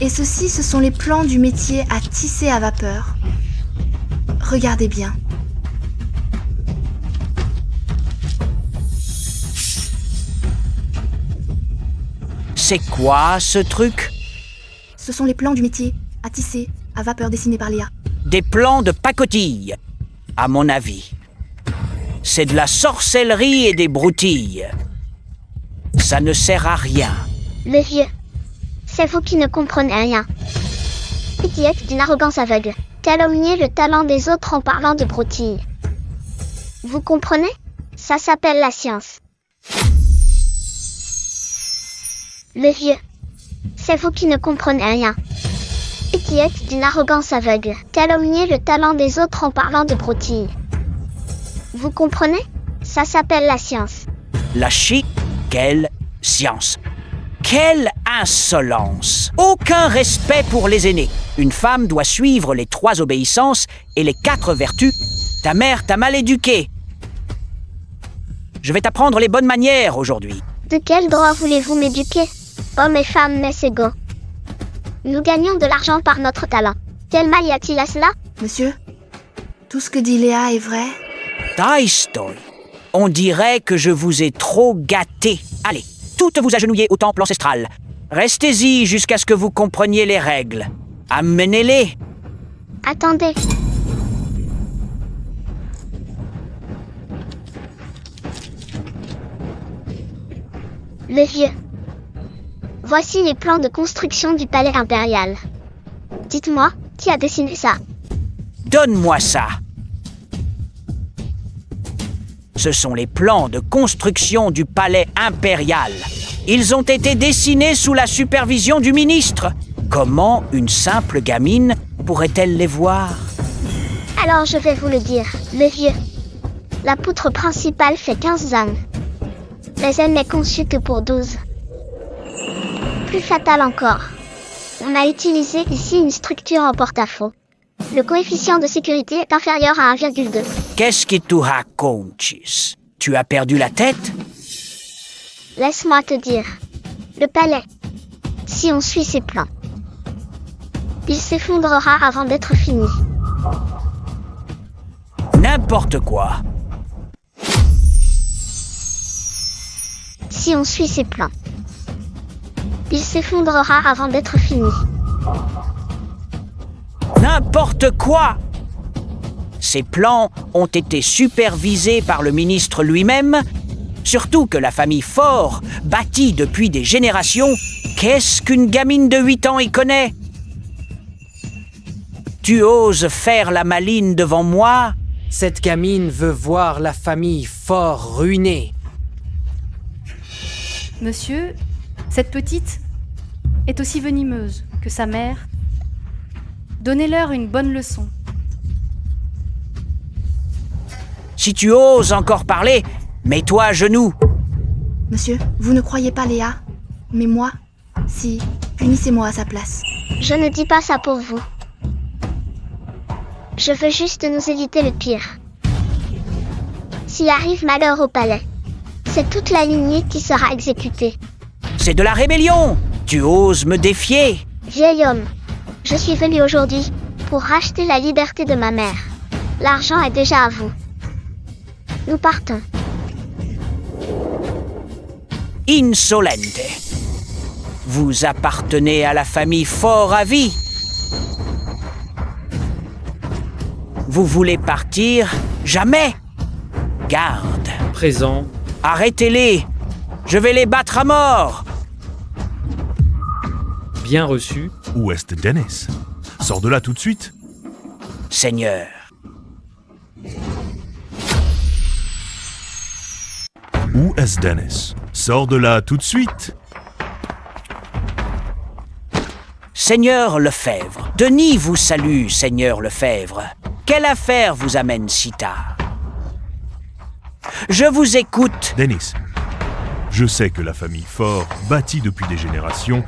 Et ceci, ce sont les plans du métier à tisser à vapeur. Regardez bien. C'est quoi ce truc? Ce sont les plans du métier à tisser à vapeur dessinés par Léa. Des plans de pacotille, à mon avis. C'est de la sorcellerie et des broutilles. Ça ne sert à rien. Le vieux, c'est vous qui ne comprenez rien. Et qui êtes d'une arrogance aveugle. Calomnier le talent des autres en parlant de broutilles. Vous comprenez? Ça s'appelle la science. Le vieux, c'est vous qui ne comprenez rien. Et qui êtes d'une arrogance aveugle. Calomnier le talent des autres en parlant de broutilles. Vous comprenez? Ça s'appelle la science. La chic, quelle science. Quelle insolence! Aucun respect pour les aînés. Une femme doit suivre les 3 obéissances et les 4 vertus. Ta mère t'a mal éduqué. Je vais t'apprendre les bonnes manières aujourd'hui. De quel droit voulez-vous m'éduquer? Hommes et femmes naissent égaux. Nous gagnons de l'argent par notre talent. Quel mal y a-t-il à cela? Monsieur, tout ce que dit Léa est vrai. Taistoy, on dirait que je vous ai trop gâté. Allez, toutes vous agenouillez au temple ancestral. Restez-y jusqu'à ce que vous compreniez les règles. Amenez-les. Attendez. le vieux. Voici les plans de construction du palais impérial. Dites-moi, qui a dessiné ça? Donne-moi ça. Ce sont les plans de construction du palais impérial. Ils ont été dessinés sous la supervision du ministre. Comment une simple gamine pourrait-elle les voir? Alors je vais vous le dire, le vieux. La poutre principale fait 15 ânes. Mais elle n'est conçue que pour 12. Plus fatal encore. On a utilisé ici une structure en porte-à-faux. Le coefficient de sécurité est inférieur à 1,2. Qu'est-ce que tu racontes? Tu as perdu la tête? Laisse-moi te dire. Le palais, si on suit ses plans, il s'effondrera avant d'être fini. N'importe quoi. Si on suit ses plans, il s'effondrera avant d'être fini. N'importe quoi! Ces plans ont été supervisés par le ministre lui-même, surtout que la famille Faure, bâtie depuis des générations, qu'est-ce qu'une gamine de 8 ans y connaît? Tu oses faire la maline devant moi? Cette gamine veut voir la famille Faure ruinée. Monsieur, cette petite est aussi venimeuse que sa mère. Donnez-leur une bonne leçon. Si tu oses encore parler, mets-toi à genoux. Monsieur, vous ne croyez pas Léa, mais moi, si, punissez-moi à sa place. Je ne dis pas ça pour vous. Je veux juste nous éviter le pire. S'il arrive malheur au palais, c'est toute la lignée qui sera exécutée. C'est de la rébellion! Tu oses me défier? Vieil homme, je suis venu aujourd'hui pour racheter la liberté de ma mère. L'argent est déjà à vous. Nous partons. Insolente. Vous appartenez à la famille Faure à vie. Vous voulez partir? Jamais! Garde. Présent. Arrêtez-les! Je vais les battre à mort! Bien reçu. Où est Dennis? Sors de là tout de suite. Seigneur. Où est Dennis? Sors de là tout de suite. Seigneur Lefebvre. Denis vous salue, Seigneur Lefebvre. Quelle affaire vous amène si tard? Je vous écoute. Dennis, je sais que la famille Faure, bâtie depuis des générations,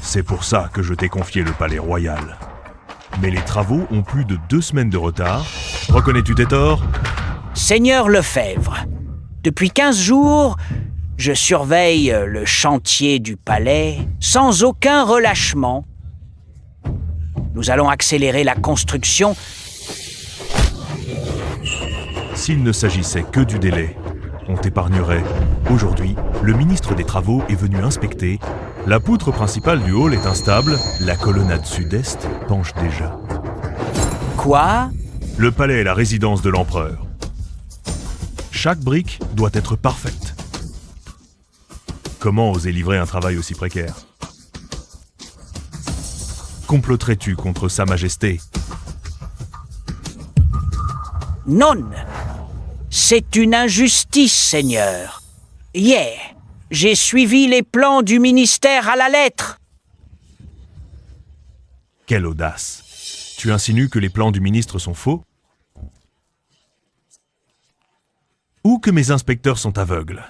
c'est pour ça que je t'ai confié le palais royal. Mais les travaux ont plus de 2 semaines de retard. Reconnais-tu tes torts? Seigneur Lefebvre, depuis 15 jours, je surveille le chantier du palais sans aucun relâchement. Nous allons accélérer la construction. S'il ne s'agissait que du délai, on t'épargnerait. Aujourd'hui, le ministre des Travaux est venu inspecter. La poutre principale du hall est instable, la colonnade sud-est penche déjà. Quoi? Le palais est la résidence de l'empereur. Chaque brique doit être parfaite. Comment oser livrer un travail aussi précaire? Comploterais-tu contre Sa Majesté? Non! C'est une injustice, Seigneur. Hier, j'ai suivi les plans du ministère à la lettre. Quelle audace! Tu insinues que les plans du ministre sont faux? Ou que mes inspecteurs sont aveugles?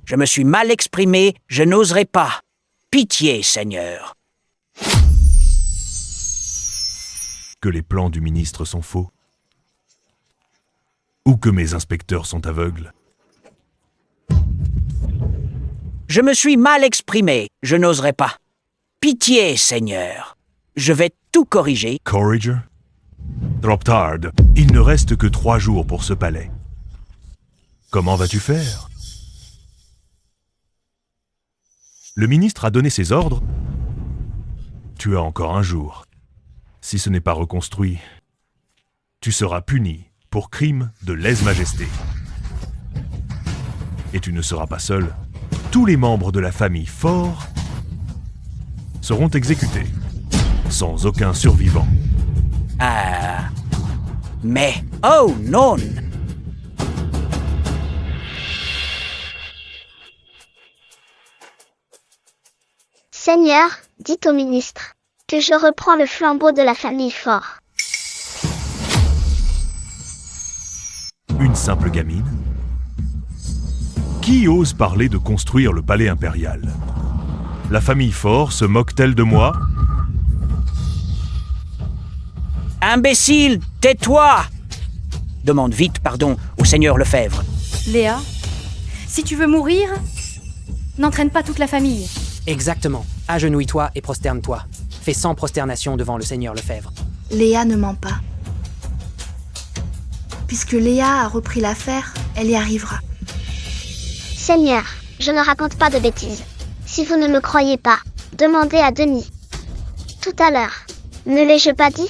Je me suis mal exprimé, je n'oserai pas. Pitié, Seigneur. Que les plans du ministre sont faux? Ou que mes inspecteurs sont aveugles? Je me suis mal exprimé, je n'oserai pas. Pitié, Seigneur. Je vais tout corriger. Corriger? Droptard, il ne reste que 3 jours pour ce palais. Comment vas-tu faire? Le ministre a donné ses ordres. Tu as encore 1 jour. Si ce n'est pas reconstruit, tu seras puni pour crime de lèse-majesté. et tu ne seras pas seul, tous les membres de la famille Fort seront exécutés, sans aucun survivant. Ah. Mais, oh non! Seigneur, dites au ministre que je reprends le flambeau de la famille Fort. Une simple gamine? Qui ose parler de construire le palais impérial? La famille Fort se moque-t-elle de moi? Imbécile, tais-toi! Demande vite pardon au seigneur Lefebvre. Léa, si tu veux mourir, n'entraîne pas toute la famille. Exactement. Agenouille-toi et prosterne-toi. Fais 100 prosternations devant le seigneur Lefebvre. Léa ne ment pas. Puisque Léa a repris l'affaire, elle y arrivera. Seigneur, je ne raconte pas de bêtises. Si vous ne me croyez pas, demandez à Denis. Tout à l'heure, ne l'ai-je pas dit?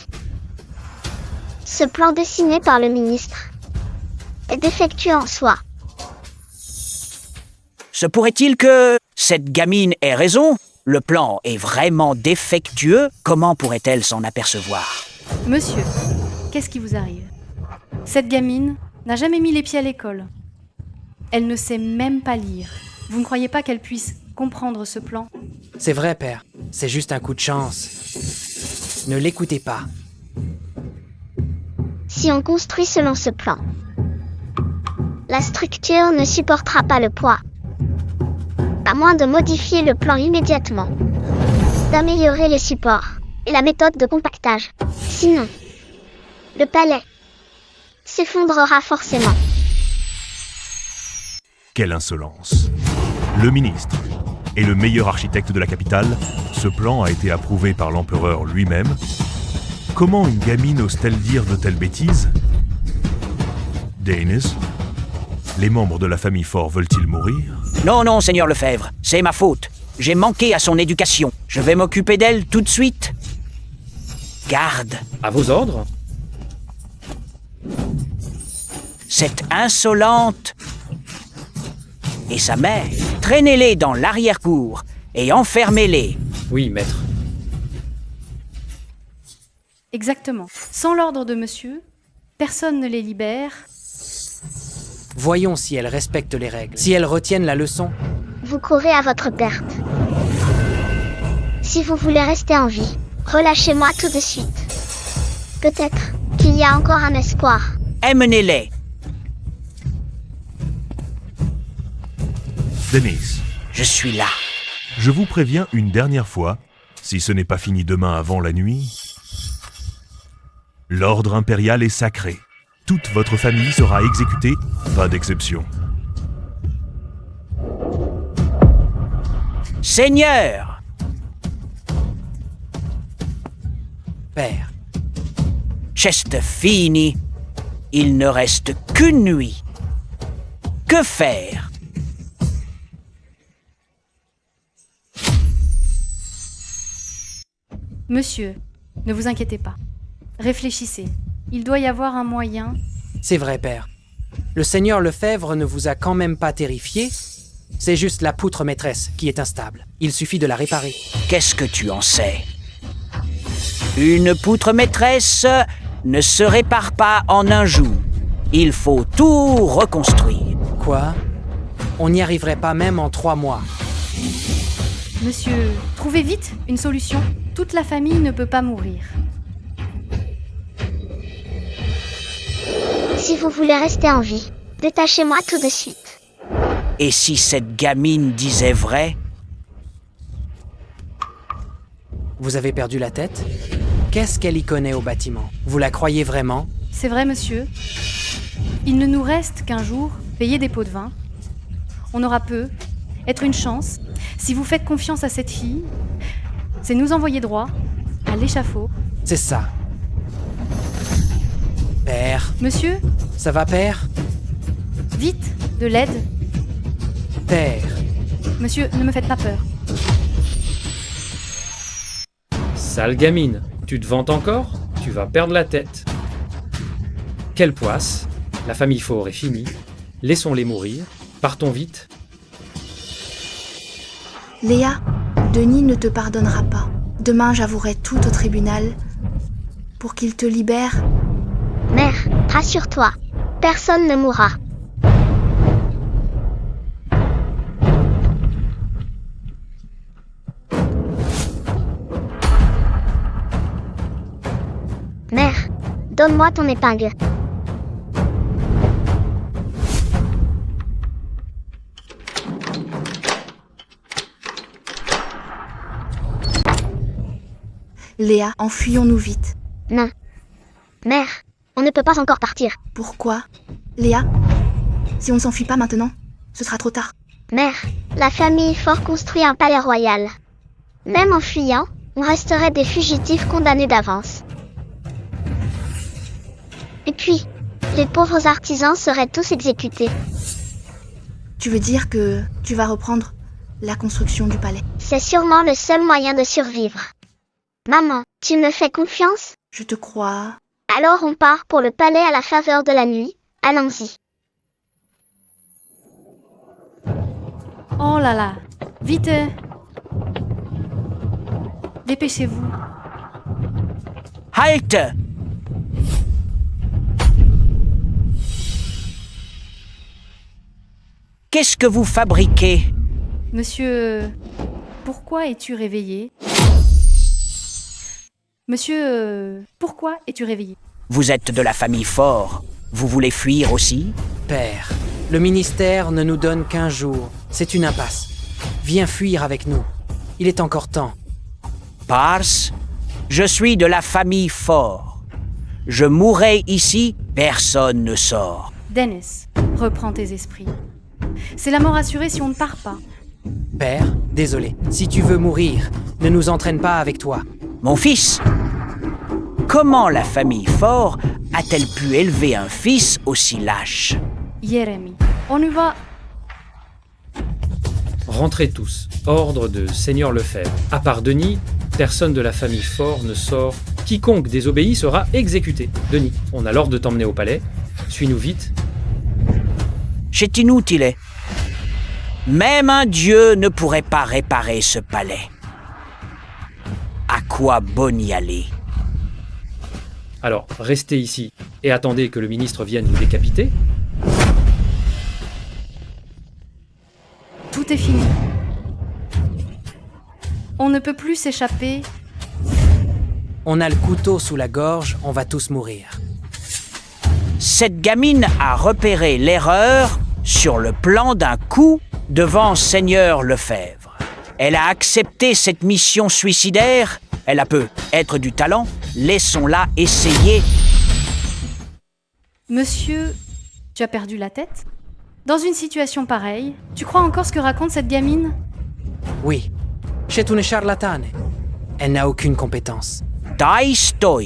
Ce plan dessiné par le ministre est défectueux en soi. Se pourrait-il que cette gamine ait raison? Le plan est vraiment défectueux. Comment pourrait-elle s'en apercevoir? Monsieur, qu'est-ce qui vous arrive? Cette gamine n'a jamais mis les pieds à l'école. Elle ne sait même pas lire. Vous ne croyez pas qu'elle puisse comprendre ce plan? C'est vrai, père. C'est juste un coup de chance. Ne l'écoutez pas. Si on construit selon ce plan, la structure ne supportera pas le poids. À moins de modifier le plan immédiatement, d'améliorer les supports et la méthode de compactage. Sinon, le palais s'effondrera forcément. Quelle insolence! Le ministre est le meilleur architecte de la capitale. Ce plan a été approuvé par l'empereur lui-même. Comment une gamine ose-t-elle dire de telles bêtises? Daenerys, les membres de la famille Fort veulent-ils mourir? Non, non, seigneur Lefebvre, c'est ma faute. J'ai manqué à son éducation. Je vais m'occuper d'elle tout de suite. Garde. À vos ordres. Cette insolente et sa mère, traînez-les dans l'arrière-cour et enfermez-les. Oui, maître. Exactement. Sans l'ordre de monsieur, personne ne les libère. Voyons si elles respectent les règles, si elles retiennent la leçon. Vous courez à votre perte. Si vous voulez rester en vie, relâchez-moi tout de suite. Peut-être qu'il y a encore un espoir. Emmenez-les. Daenerys, je suis là. Je vous préviens une dernière fois, si ce n'est pas fini demain avant la nuit, l'ordre impérial est sacré. Toute votre famille sera exécutée, pas d'exception. Seigneur! Père. Cheste fini. Il ne reste qu'une nuit. Que faire? Monsieur, ne vous inquiétez pas. Réfléchissez. Il doit y avoir un moyen. C'est vrai, père. Le seigneur Lefebvre ne vous a quand même pas terrifié. C'est juste la poutre maîtresse qui est instable. Il suffit de la réparer. Qu'est-ce que tu en sais? Une poutre maîtresse ne se répare pas en un jour. Il faut tout reconstruire. Quoi? On n'y arriverait pas même en 3 mois. Monsieur, trouvez vite une solution. Toute la famille ne peut pas mourir. Si vous voulez rester en vie, détachez-moi tout de suite. Et si cette gamine disait vrai? Vous avez perdu la tête? Qu'est-ce qu'elle y connaît au bâtiment? Vous la croyez vraiment? C'est vrai, monsieur. Il ne nous reste qu'un jour, payer des pots de vin. On aura peu, être une chance. Si vous faites confiance à cette fille, c'est nous envoyer droit à l'échafaud. C'est ça. Père. Monsieur? Ça va, père? Vite, de l'aide. Père. Monsieur, ne me faites pas peur. Sale gamine, tu te vantes encore? Tu vas perdre la tête. Quelle poisse. La famille Fort est finie. Laissons-les mourir. Partons vite. Léa, Denis ne te pardonnera pas. Demain, j'avouerai tout au tribunal pour qu'il te libère. Mère, rassure-toi, personne ne mourra. Mère, donne-moi ton épingle. Léa, enfuyons-nous vite. Non. Mère, on ne peut pas encore partir. Pourquoi? Léa, si on ne s'enfuit pas maintenant, ce sera trop tard. Mère, la famille Fort construit un palais royal. Même en fuyant, on resterait des fugitifs condamnés d'avance. Et puis, les pauvres artisans seraient tous exécutés. Tu veux dire que tu vas reprendre la construction du palais? C'est sûrement le seul moyen de survivre. Maman, tu me fais confiance? Je te crois. Alors on part pour le palais à la faveur de la nuit. Allons-y. Oh là là, vite. Dépêchez-vous. Halte! Qu'est-ce que vous fabriquez? Monsieur, pourquoi es-tu réveillé? Monsieur, pourquoi es-tu réveillé? Vous êtes de la famille Fort. Vous voulez fuir aussi? Père, le ministère ne nous donne qu'1 jour. C'est une impasse. Viens fuir avec nous. Il est encore temps. Pars, je suis de la famille Fort. Je mourrai ici, personne ne sort. Dennis, reprends tes esprits. C'est la mort assurée si on ne part pas. Père, désolé. Si tu veux mourir, ne nous entraîne pas avec toi. Mon fils, comment la famille Fort a-t-elle pu élever un fils aussi lâche? Jérémie, on y va. Rentrez tous. Ordre de Seigneur Lefebvre. À part Denis, personne de la famille Fort ne sort. Quiconque désobéit sera exécuté. Denis, on a l'ordre de t'emmener au palais. Suis-nous vite. C'est inutile. Même un dieu ne pourrait pas réparer ce palais. À quoi bon y aller? Alors, restez ici et attendez que le ministre vienne vous décapiter. Tout est fini. On ne peut plus s'échapper. On a le couteau sous la gorge, on va tous mourir. Cette gamine a repéré l'erreur sur le plan d'un coup devant Seigneur Lefebvre. Elle a accepté cette mission suicidaire. Elle a peut être du talent. Laissons-la essayer. Monsieur, tu as perdu la tête? Dans une situation pareille, tu crois encore ce que raconte cette gamine? Oui, c'est une charlatane. Elle n'a aucune compétence. Dai stoi.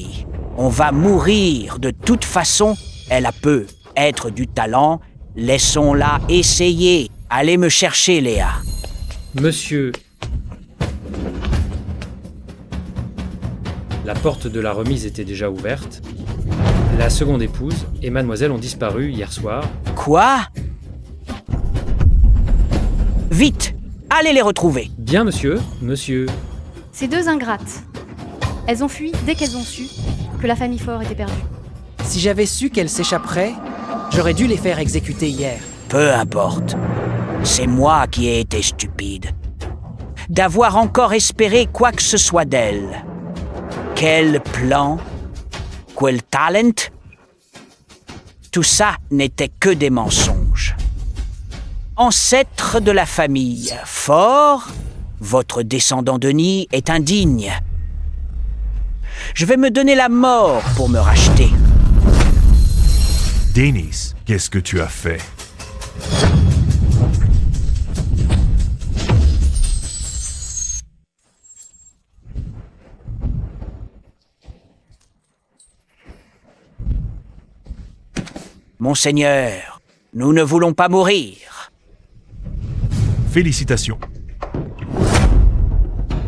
On va mourir de toute façon. Elle a peut être du talent. Laissons-la essayer. Allez me chercher, Léa. Monsieur... La porte de la remise était déjà ouverte. La seconde épouse et mademoiselle ont disparu hier soir. Quoi? Vite! Allez les retrouver! Bien, monsieur. Monsieur... Ces deux ingrates. Elles ont fui dès qu'elles ont su que la famille Fort était perdue. Si j'avais su qu'elles s'échapperaient, j'aurais dû les faire exécuter hier. Peu importe. C'est moi qui ai été stupide. D'avoir encore espéré quoi que ce soit d'elle. Quel plan? Quel talent? Tout ça n'était que des mensonges. Ancêtre de la famille Fort, votre descendant Denis est indigne. Je vais me donner la mort pour me racheter. Denis, qu'est-ce que tu as fait? Monseigneur, nous ne voulons pas mourir. Félicitations.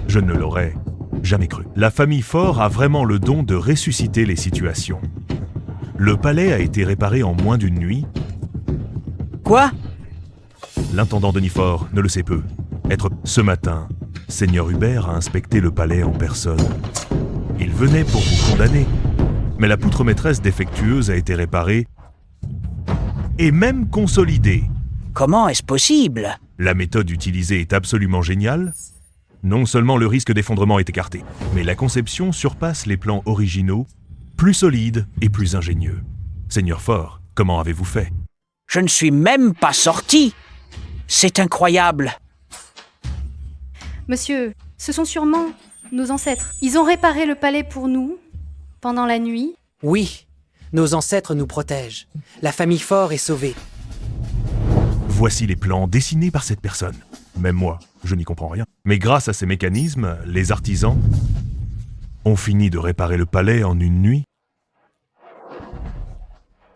Je ne l'aurais jamais cru. La famille Fort a vraiment le don de ressusciter les situations. Le palais a été réparé en moins d'1 nuit. Quoi? L'intendant Denis Fort ne le sait peu. Ce matin, Seigneur Hubert a inspecté le palais en personne. Il venait pour vous condamner. Mais la poutre maîtresse défectueuse a été réparée et même consolidée. Comment est-ce possible? La méthode utilisée est absolument géniale. Non seulement le risque d'effondrement est écarté, mais la conception surpasse les plans originaux, plus solides et plus ingénieux. Seigneur Fort, comment avez-vous fait? Je ne suis même pas sorti. C'est incroyable. Monsieur, ce sont sûrement nos ancêtres. Ils ont réparé le palais pour nous, pendant la nuit. Oui, nos ancêtres nous protègent. La famille Fort est sauvée. Voici les plans dessinés par cette personne. Même moi, je n'y comprends rien. Mais grâce à ces mécanismes, les artisans ont fini de réparer le palais en une nuit.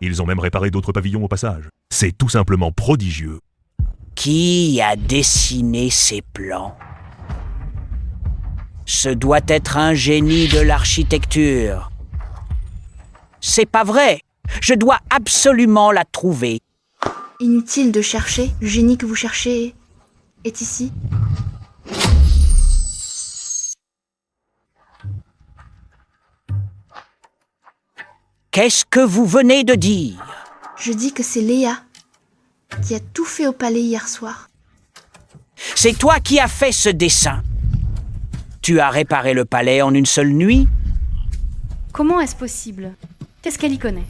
Ils ont même réparé d'autres pavillons au passage. C'est tout simplement prodigieux. Qui a dessiné ces plans? Ce doit être un génie de l'architecture. C'est pas vrai. Je dois absolument la trouver. Inutile de chercher. Le génie que vous cherchez est ici. Qu'est-ce que vous venez de dire? Je dis que c'est Léa qui a tout fait au palais hier soir. C'est toi qui as fait ce dessin. Tu as réparé le palais en une seule nuit? Comment est-ce possible? Qu'est-ce qu'elle y connaît,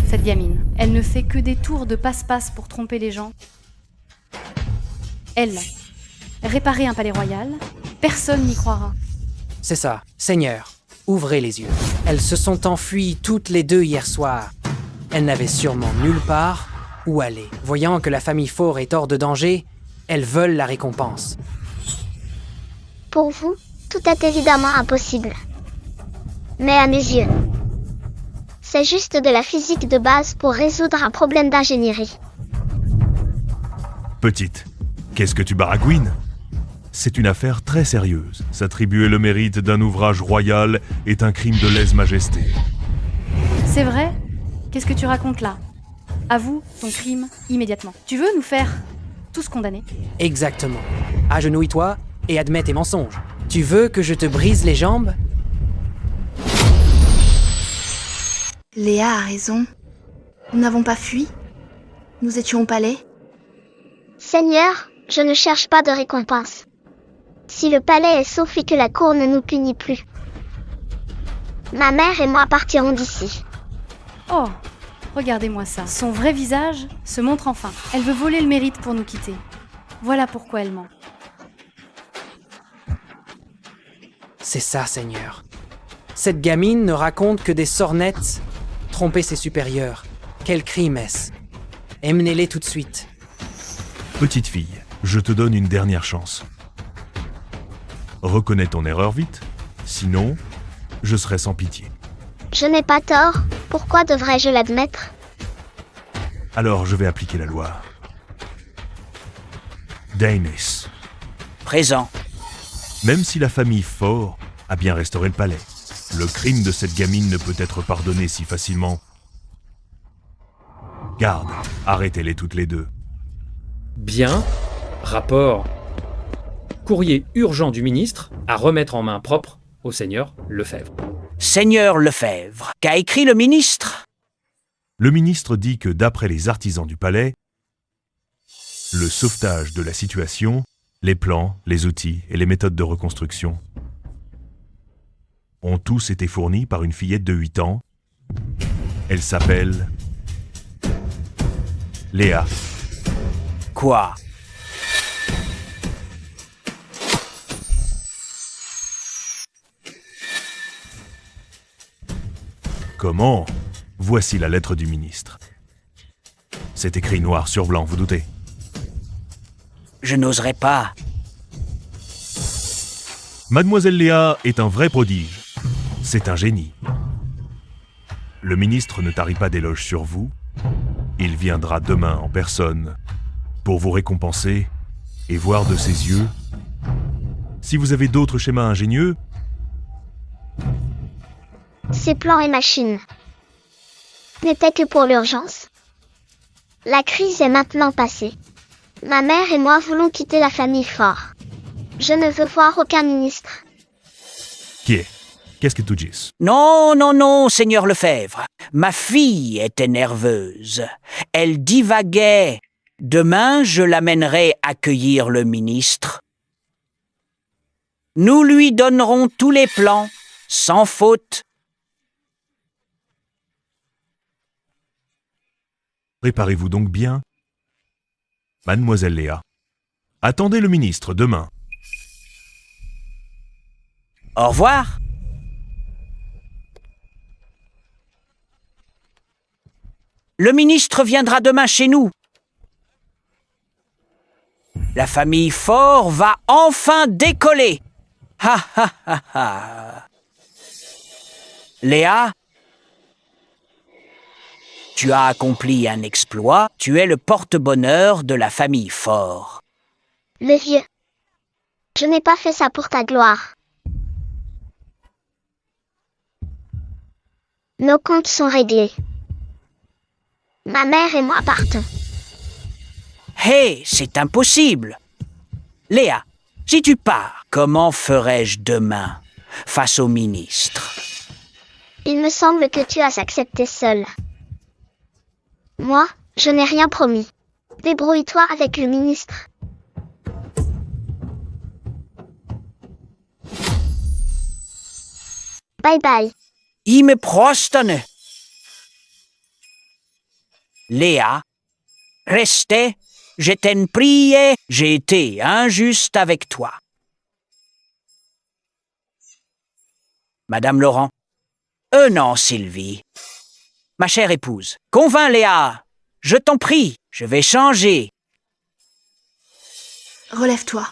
cette gamine? Elle ne fait que des tours de passe-passe pour tromper les gens. Elle, réparer un palais royal, personne n'y croira. C'est ça, Seigneur, ouvrez les yeux. Elles se sont enfuies toutes les deux hier soir. Elles n'avaient sûrement nulle part où aller. Voyant que la famille Fort est hors de danger, elles veulent la récompense. Pour vous, tout est évidemment impossible. Mais à mes yeux, c'est juste de la physique de base pour résoudre un problème d'ingénierie. Petite, qu'est-ce que tu baragouines? C'est une affaire très sérieuse. S'attribuer le mérite d'un ouvrage royal est un crime de lèse-majesté. C'est vrai? Qu'est-ce que tu racontes là? Avoue ton crime immédiatement. Tu veux nous faire tous condamner? Exactement. Agenouille-toi et admets tes mensonges. Tu veux que je te brise les jambes? Léa a raison. Nous n'avons pas fui. Nous étions au palais. Seigneur, je ne cherche pas de récompense. Si le palais est sauf et que la cour ne nous punit plus, ma mère et moi partirons d'ici. Oh, regardez-moi ça. Son vrai visage se montre enfin. Elle veut voler le mérite pour nous quitter. Voilà pourquoi elle ment. C'est ça, Seigneur. Cette gamine ne raconte que des sornettes. Tromper ses supérieurs. Quel crime est-ce? Emmenez-les tout de suite. Petite fille, je te donne une dernière chance. Reconnais ton erreur vite, sinon, je serai sans pitié. Je n'ai pas tort, pourquoi devrais-je l'admettre? Alors je vais appliquer la loi. Daenis. Présent. Même si la famille Fort a bien restauré le palais, le crime de cette gamine ne peut être pardonné si facilement. Garde, arrêtez-les toutes les deux. Bien. Rapport. Courrier urgent du ministre à remettre en main propre au seigneur Lefebvre. Seigneur Lefebvre, qu'a écrit le ministre? Le ministre dit que d'après les artisans du palais, le sauvetage de la situation, les plans, les outils et les méthodes de reconstruction ont tous été fournis par une fillette de 8 ans. Elle s'appelle Léa. Quoi? Comment? Voici la lettre du ministre. C'est écrit noir sur blanc, vous doutez? Je n'oserais pas. Mademoiselle Léa est un vrai prodige. C'est un génie. Le ministre ne tarit pas d'éloges sur vous. Il viendra demain en personne pour vous récompenser et voir de ses yeux. Si vous avez d'autres schémas ingénieux, Ces plans et machines n'étaient que pour l'urgence. La crise est maintenant passée. Ma mère et moi voulons quitter la famille Fort. Je ne veux voir aucun ministre. Qu'est-ce que tu dis? Non, non, non, Seigneur Lefebvre. Ma fille était nerveuse. Elle divaguait. Demain, je l'amènerai accueillir le ministre. Nous lui donnerons tous les plans, sans faute. Préparez-vous donc bien. Mademoiselle Léa, attendez le ministre demain. Au revoir. Le ministre viendra demain chez nous. La famille Fort va enfin décoller. Ha ha ha ha. Léa, tu as accompli un exploit. Tu es le porte-bonheur de la famille Fort. Le vieux. Je n'ai pas fait ça pour ta gloire. Nos comptes sont réglés. Ma mère et moi partons. Hé, c'est impossible. Léa, si tu pars, comment ferai-je demain face au ministre? Il me semble que tu as accepté seul. Moi, je n'ai rien promis. Débrouille-toi avec le ministre. Bye bye. I me prostane. Léa, restez, je t'en prie, j'ai été injuste avec toi. Madame Laurent. Non, Sylvie. Ma chère épouse, convainc Léa. Je t'en prie, je vais changer. Relève-toi.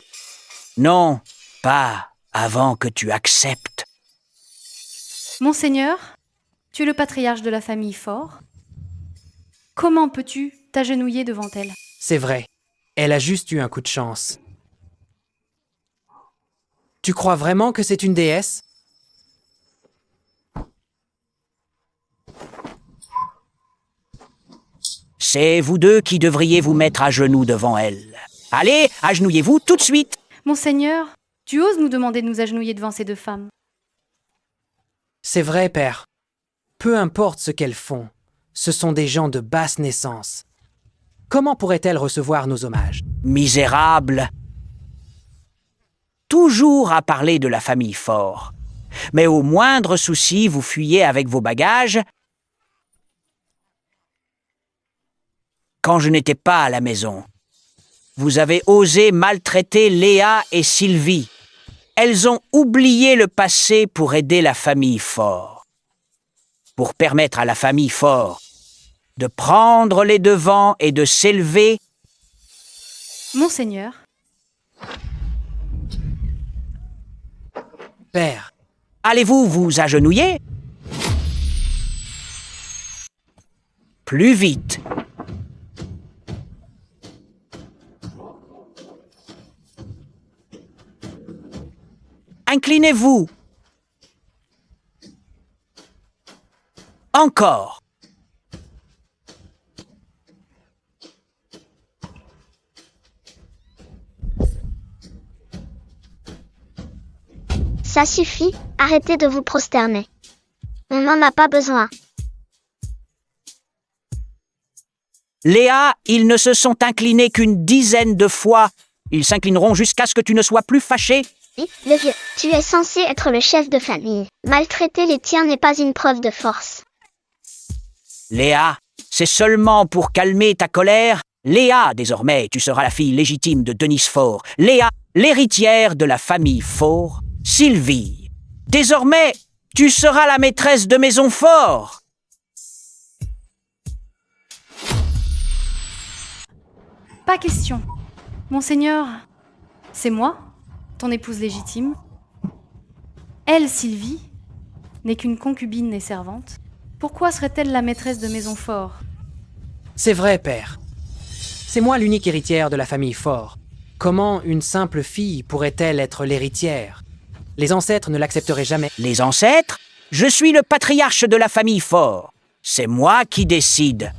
Non, pas avant que tu acceptes. Monseigneur, tu es le patriarche de la famille Fort. Comment peux-tu t'agenouiller devant elle? C'est vrai, elle a juste eu un coup de chance. Tu crois vraiment que c'est une déesse? C'est vous deux qui devriez vous mettre à genoux devant elle. Allez, agenouillez-vous tout de suite. Monseigneur, tu oses nous demander de nous agenouiller devant ces deux femmes? C'est vrai, père. Peu importe ce qu'elles font, ce sont des gens de basse naissance. Comment pourraient-elles recevoir nos hommages? Misérable. Toujours à parler de la famille Fort. Mais au moindre souci, vous fuyez avec vos bagages. Quand je n'étais pas à la maison, vous avez osé maltraiter Léa et Sylvie. Elles ont oublié le passé pour aider la famille Fort. Pour permettre à la famille Fort de prendre les devants et de s'élever. Monseigneur. Père. Allez-vous vous agenouiller? Plus vite. Inclinez-vous. Encore. Ça suffit, arrêtez de vous prosterner. On n'en a pas besoin. Léa, ils ne se sont inclinés qu'une dizaine de fois. Ils s'inclineront jusqu'à ce que tu ne sois plus fâché. Oui, le vieux, tu es censé être le chef de famille. Maltraiter les tiens n'est pas une preuve de force. Léa, c'est seulement pour calmer ta colère. Léa, désormais, tu seras la fille légitime de Denis Fort. Léa, l'héritière de la famille Fort. Sylvie, désormais, tu seras la maîtresse de Maison Fort. Pas question. Monseigneur, c'est moi, ton épouse légitime. Elle, Sylvie, n'est qu'une concubine et servante. Pourquoi serait-elle la maîtresse de Maison Fort? C'est vrai, père. C'est moi l'unique héritière de la famille Fort. Comment une simple fille pourrait-elle être l'héritière? Les ancêtres ne l'accepteraient jamais. Les ancêtres? Je suis le patriarche de la famille Fort. C'est moi qui décide.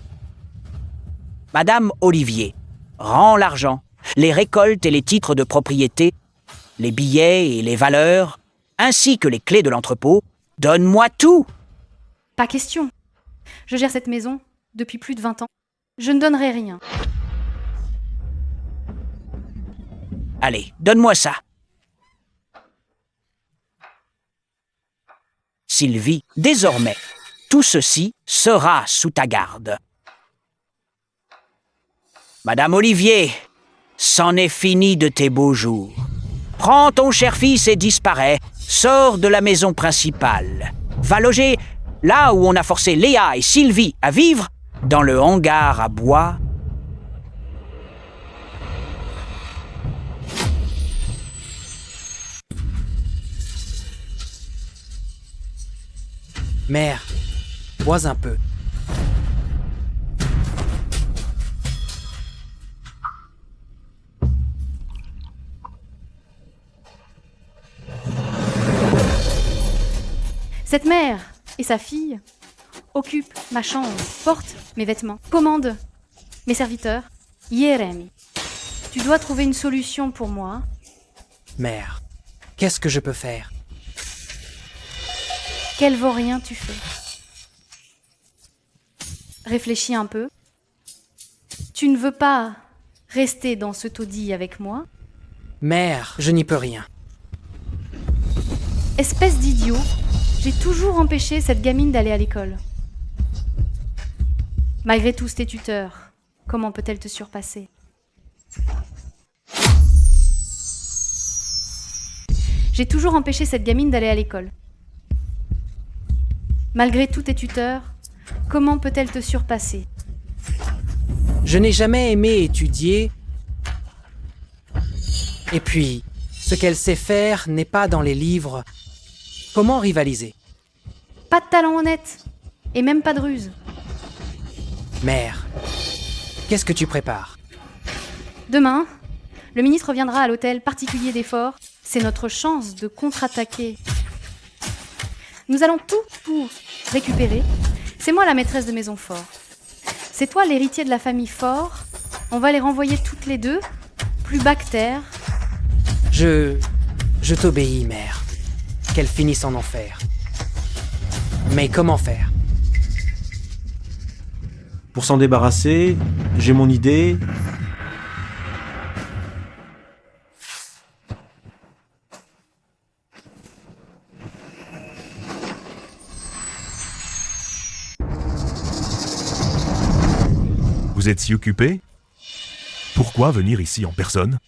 Madame Olivier, rends l'argent, les récoltes et les titres de propriété, les billets et les valeurs, ainsi que les clés de l'entrepôt. Donne-moi tout. Pas question. Je gère cette maison depuis plus de 20 ans. Je ne donnerai rien. Allez, donne-moi ça. Sylvie, désormais, tout ceci sera sous ta garde. Madame Olivier, c'en est fini de tes beaux jours. Prends ton cher fils et disparais. Sors de la maison principale. Va loger là où on a forcé Léa et Sylvie à vivre, dans le hangar à bois. Mère, bois un peu. Cette mère et sa fille occupent ma chambre, portent mes vêtements, commandent mes serviteurs. Jérémie, tu dois trouver une solution pour moi. Mère, qu'est-ce que je peux faire? Quel vaurien tu fais? Réfléchis un peu. Tu ne veux pas rester dans ce taudis avec moi? Mère, je n'y peux rien. Espèce d'idiot, j'ai toujours empêché cette gamine d'aller à l'école. Malgré tous tes tuteurs, comment peut-elle te surpasser? J'ai toujours empêché cette gamine d'aller à l'école. Malgré tous tes tuteurs, comment peut-elle te surpasser? Je n'ai jamais aimé étudier. Et puis, ce qu'elle sait faire n'est pas dans les livres. Comment rivaliser? Pas de talent honnête, et même pas de ruse. Mère, qu'est-ce que tu prépares? Demain, le ministre viendra à l'hôtel particulier des forts. C'est notre chance de contre-attaquer. Nous allons tout récupérer. C'est moi la maîtresse de maison Fort. C'est toi l'héritier de la famille Fort. On va les renvoyer toutes les deux, plus bas que terre. Je t'obéis, mère. Qu'elle finisse en enfer. Mais comment faire? Pour s'en débarrasser, j'ai mon idée. Vous êtes si occupé? Pourquoi venir ici en personne?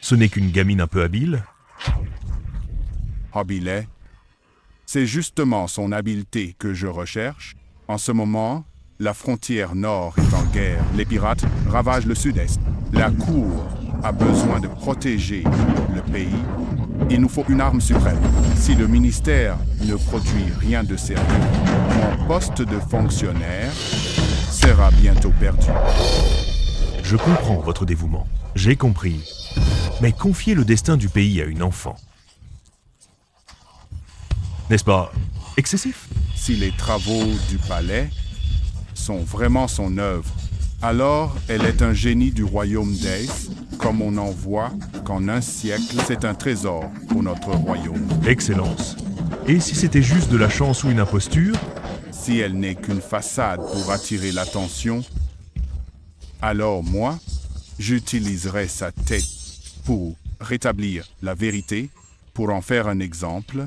Ce n'est qu'une gamine un peu habile. Habile. C'est justement son habileté que je recherche. En ce moment, la frontière nord est en guerre. Les pirates ravagent le sud-est. La Cour a besoin de protéger le pays. Il nous faut une arme suprême. Si le ministère ne produit rien de sérieux, mon poste de fonctionnaire sera bientôt perdu. Je comprends votre dévouement. J'ai compris. Mais confier le destin du pays à une enfant, n'est-ce pas excessif? Si les travaux du palais sont vraiment son œuvre, alors elle est un génie du royaume d'Ace, comme on en voit qu'en un siècle, c'est un trésor pour notre royaume. Excellence. Et si c'était juste de la chance ou une imposture? Si elle n'est qu'une façade pour attirer l'attention, alors moi, j'utiliserai sa tête pour rétablir la vérité, pour en faire un exemple.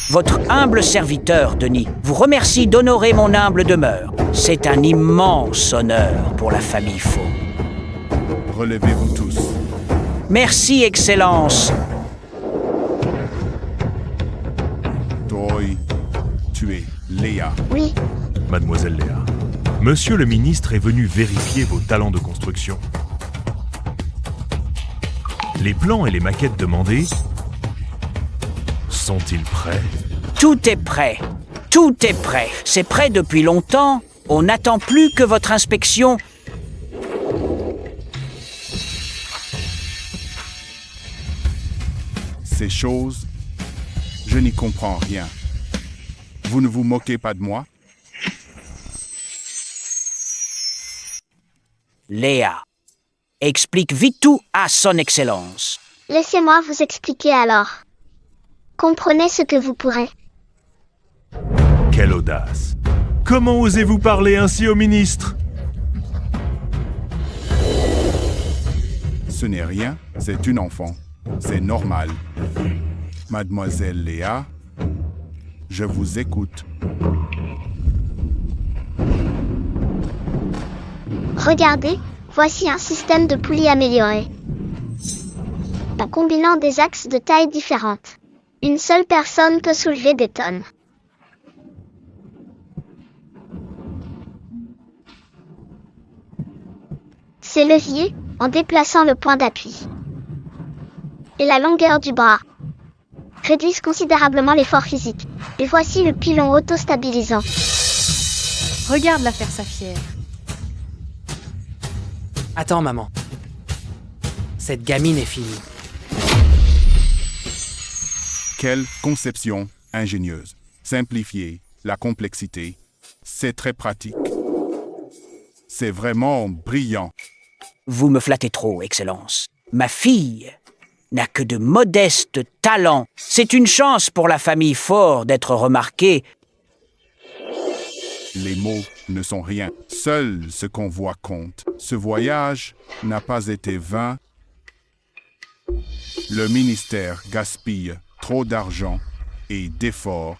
Votre humble serviteur, Denis, vous remercie d'honorer mon humble demeure. C'est un immense honneur pour la famille Faux. Relevez-vous tous. Merci, Excellence. Toi, tu es Léa. Oui. Mademoiselle Léa, Monsieur le ministre est venu vérifier vos talents de construction. Les plans et les maquettes demandées sont-ils prêts? Tout est prêt. Tout est prêt. C'est prêt depuis longtemps. On n'attend plus que votre inspection. Ces choses, je n'y comprends rien. Vous ne vous moquez pas de moi? Léa, explique vite tout à son excellence. Laissez-moi vous expliquer alors. Comprenez ce que vous pourrez. Quelle audace! Comment osez-vous parler ainsi au ministre? Ce n'est rien, c'est une enfant. C'est normal. Mademoiselle Léa, je vous écoute. Regardez, voici un système de poulies amélioré. En combinant des axes de taille différentes, une seule personne peut soulever des tonnes. Ces leviers, en déplaçant le point d'appui et la longueur du bras, réduisent considérablement l'effort physique. Et voici le pilon auto-stabilisant. Regarde-la faire sa fière. Attends, maman. Cette gamine est finie. Quelle conception ingénieuse. Simplifier la complexité, c'est très pratique. C'est vraiment brillant. Vous me flattez trop, Excellence. Ma fille n'a que de modestes talents. C'est une chance pour la famille Ford d'être remarquée. Les mots ne sont rien. Seul ce qu'on voit compte. Ce voyage n'a pas été vain. Le ministère gaspille trop d'argent et d'efforts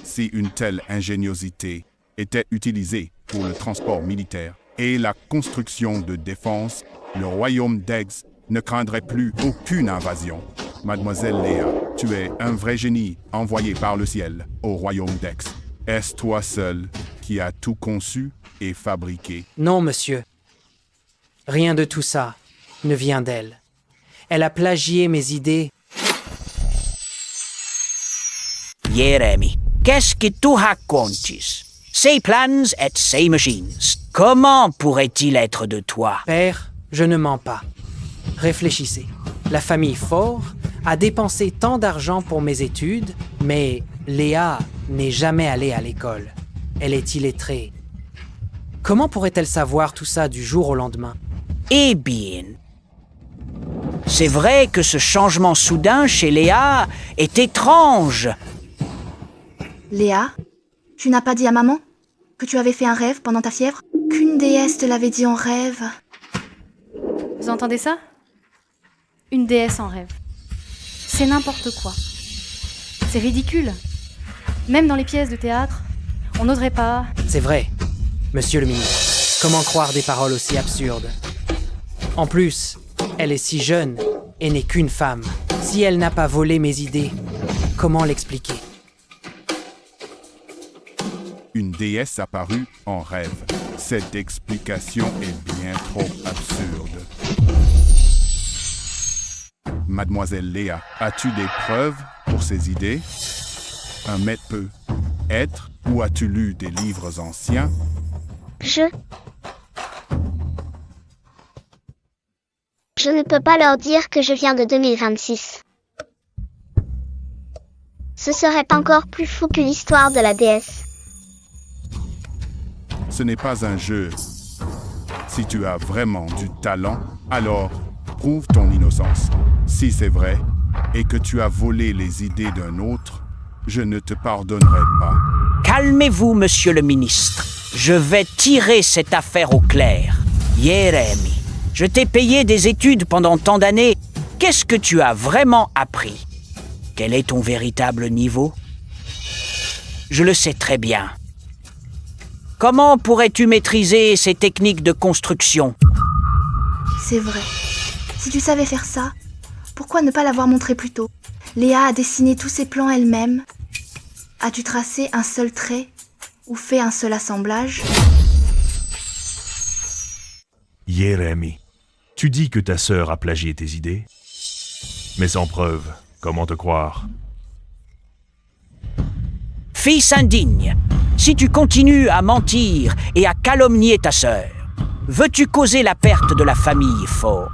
si une telle ingéniosité était utilisée pour le transport militaire et la construction de défense. Le royaume d'Eggs ne craindrait plus aucune invasion. Mademoiselle Léa, tu es un vrai génie envoyé par le ciel au royaume d'Eggs. Est-ce toi seul qui as tout conçu et fabriqué? Non, monsieur. Rien de tout ça ne vient d'elle. Elle a plagié mes idées. Jérémie, qu'est-ce que tu racontes? Ces plans et ces machines, comment pourraient-ils être de toi? Père, je ne mens pas. Réfléchissez. La famille Ford a dépensé tant d'argent pour mes études, mais Léa n'est jamais allée à l'école. Elle est illettrée. Comment pourrait-elle savoir tout ça du jour au lendemain? Eh bien, c'est vrai que ce changement soudain chez Léa est étrange. Léa, tu n'as pas dit à maman que tu avais fait un rêve pendant ta fièvre? Qu'une déesse te l'avait dit en rêve? Vous entendez ça? Une déesse en rêve. C'est n'importe quoi. C'est ridicule. Même dans les pièces de théâtre, on n'oserait pas... C'est vrai, monsieur le ministre. Comment croire des paroles aussi absurdes? En plus, elle est si jeune et n'est qu'une femme. Si elle n'a pas volé mes idées, comment l'expliquer? Une déesse apparue en rêve. Cette explication est bien trop absurde. Mademoiselle Léa, as-tu des preuves pour ces idées? Un maître peut être, ou as-tu lu des livres anciens? Je ne peux pas leur dire que je viens de 2026. Ce serait encore plus fou que l'histoire de la déesse. Ce n'est pas un jeu. Si tu as vraiment du talent, alors prouve ton innocence. Si c'est vrai, et que tu as volé les idées d'un autre, je ne te pardonnerai pas. Calmez-vous, monsieur le ministre. Je vais tirer cette affaire au clair. Jérémie, je t'ai payé des études pendant tant d'années. Qu'est-ce que tu as vraiment appris? Quel est ton véritable niveau? Je le sais très bien. Comment pourrais-tu maîtriser ces techniques de construction? C'est vrai. Si tu savais faire ça, pourquoi ne pas l'avoir montré plus tôt? Léa a dessiné tous ses plans elle-même. As-tu tracé un seul trait ou fait un seul assemblage? Jérémie, tu dis que ta sœur a plagié tes idées? Mais sans preuve, comment te croire? Fils indigne, si tu continues à mentir et à calomnier ta sœur, veux-tu causer la perte de la famille Ford?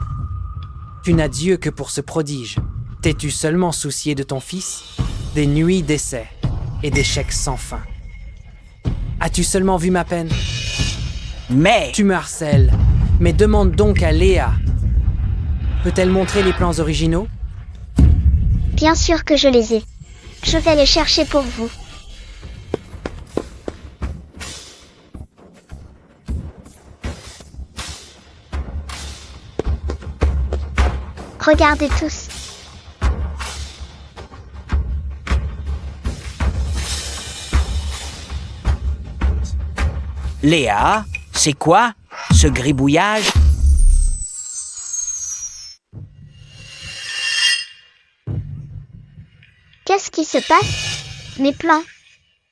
Tu n'as Dieu que pour ce prodige. T'es-tu seulement soucié de ton fils? Des nuits d'essai et des chèques sans fin. As-tu seulement vu ma peine? Mais... Tu me harcèles, Mais demande donc à Léa. Peut-elle montrer les plans originaux? Bien sûr que je les ai. Je vais les chercher pour vous. Regardez tous. Léa, c'est quoi ce gribouillage? Qu'est-ce qui se passe? Mes plans.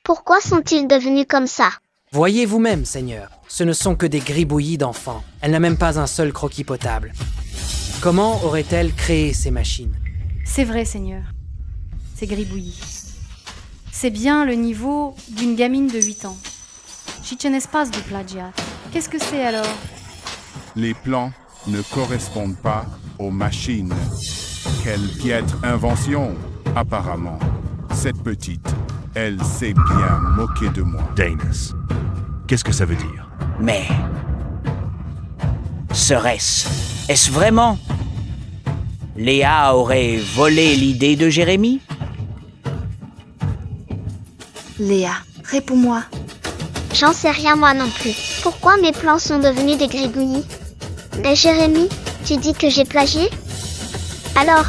Pourquoi sont-ils devenus comme ça? Voyez vous-même, Seigneur. Ce ne sont que des gribouillis d'enfants. Elle n'a même pas un seul croquis potable. Comment aurait-elle créé ces machines? C'est vrai, Seigneur. C'est gribouillis. C'est bien le niveau d'une gamine de 8 ans. Chichen espace de plagiat. Qu'est-ce que c'est alors? Les plans ne correspondent pas aux machines. Quelle piètre invention, apparemment. Cette petite, elle s'est bien moquée de moi. Danis, qu'est-ce que ça veut dire? Mais... Est-ce vraiment? Léa aurait volé l'idée de Jérémie? Léa, réponds-moi. J'en sais rien moi non plus. Pourquoi mes plans sont devenus des gribouillis? Mais Jérémie, tu dis que j'ai plagié? Alors,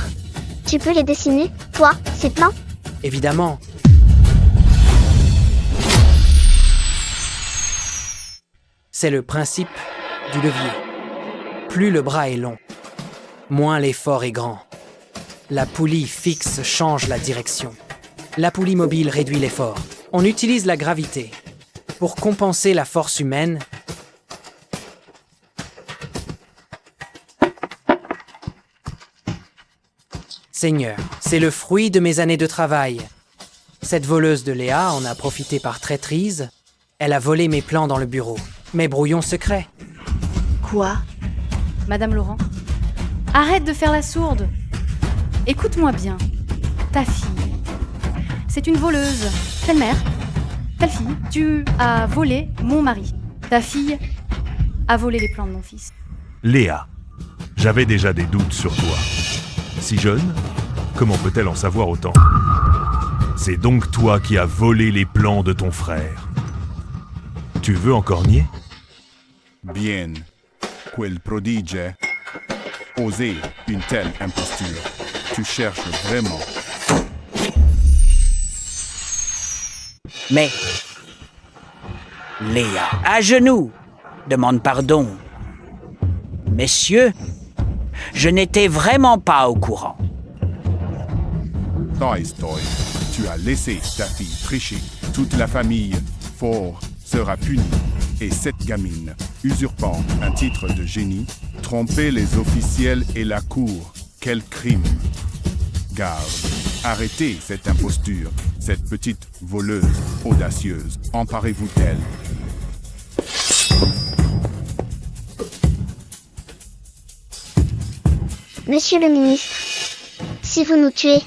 tu peux les dessiner, toi, ces plans? Évidemment. C'est le principe du levier. Plus le bras est long, moins l'effort est grand. La poulie fixe change la direction. La poulie mobile réduit l'effort. On utilise la gravité pour compenser la force humaine. Seigneur, c'est le fruit de mes années de travail. Cette voleuse de Léa en a profité par traîtrise. Elle a volé mes plans dans le bureau. Mes brouillons secrets. Quoi? Madame Laurent, arrête de faire la sourde. Écoute-moi bien. Ta fille, c'est une voleuse. Telle mère, telle fille. Tu as volé mon mari. Ta fille a volé les plans de mon fils. Léa, j'avais déjà des doutes sur toi. Si jeune, comment peut-elle en savoir autant? C'est donc toi qui as volé les plans de ton frère. Tu veux encore nier? Bien. Quel prodige. Oser une telle imposture. Tu cherches vraiment. Mais... Léa, à genoux, demande pardon. Messieurs, je n'étais vraiment pas au courant. Toy, tu as laissé ta fille tricher. Toute la famille Fort sera punie. Et cette gamine, usurpant un titre de génie, tromper les officiels et la cour. Quel crime! Garde, arrêtez cette imposture, cette petite voleuse audacieuse. Emparez-vous d'elle. Monsieur le ministre, si vous nous tuez,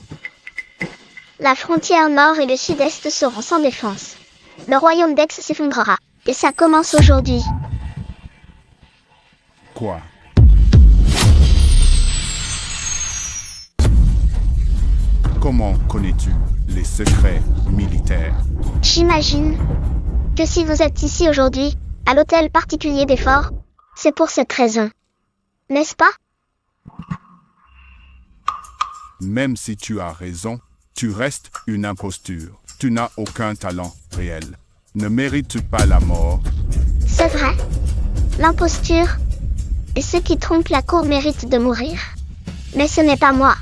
la frontière nord et le sud-est seront sans défense. Le royaume d'Aix s'effondrera. Et ça commence aujourd'hui. Quoi? Comment connais-tu les secrets militaires? J'imagine que si vous êtes ici aujourd'hui, à l'hôtel particulier des forts, c'est pour cette raison. N'est-ce pas? Même si tu as raison, tu restes une imposture. Tu n'as aucun talent réel. Ne mérites pas la mort. C'est vrai. L'imposture et ceux qui trompent la cour méritent de mourir. Mais ce n'est pas moi.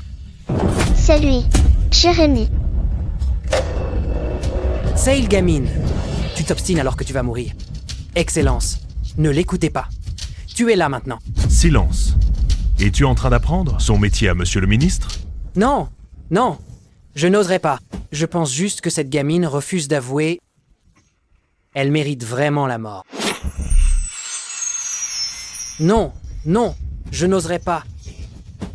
C'est lui, Jérémie. Sail gamine, tu t'obstines alors que tu vas mourir. Excellence, ne l'écoutez pas. Tu es là maintenant. Silence. Es-tu en train d'apprendre son métier à monsieur le ministre? Non, non, je n'oserais pas. Je pense juste que cette gamine refuse d'avouer. Elle mérite vraiment la mort. Non, non, je n'oserais pas.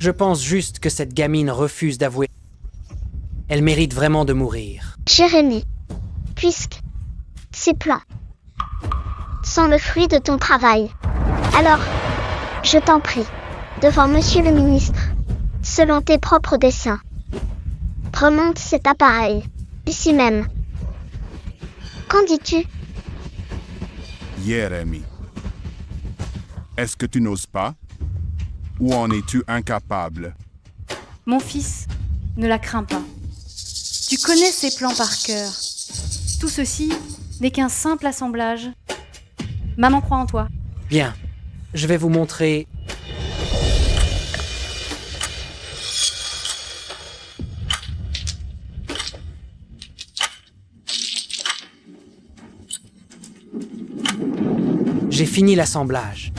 Je pense juste que cette gamine refuse d'avouer. Elle mérite vraiment de mourir. Jérémie, puisque ces plans sont le fruit de ton travail, alors Je t'en prie. Devant Monsieur le ministre. Selon tes propres desseins. Remonte cet appareil. Ici même. Qu'en dis-tu? Jérémie. Est-ce que tu n'oses pas? Ou en es-tu incapable? Mon fils, ne la crains pas. Tu connais ses plans par cœur. Tout ceci n'est qu'un simple assemblage. Maman croit en toi. Bien, je vais vous montrer... J'ai fini l'assemblage.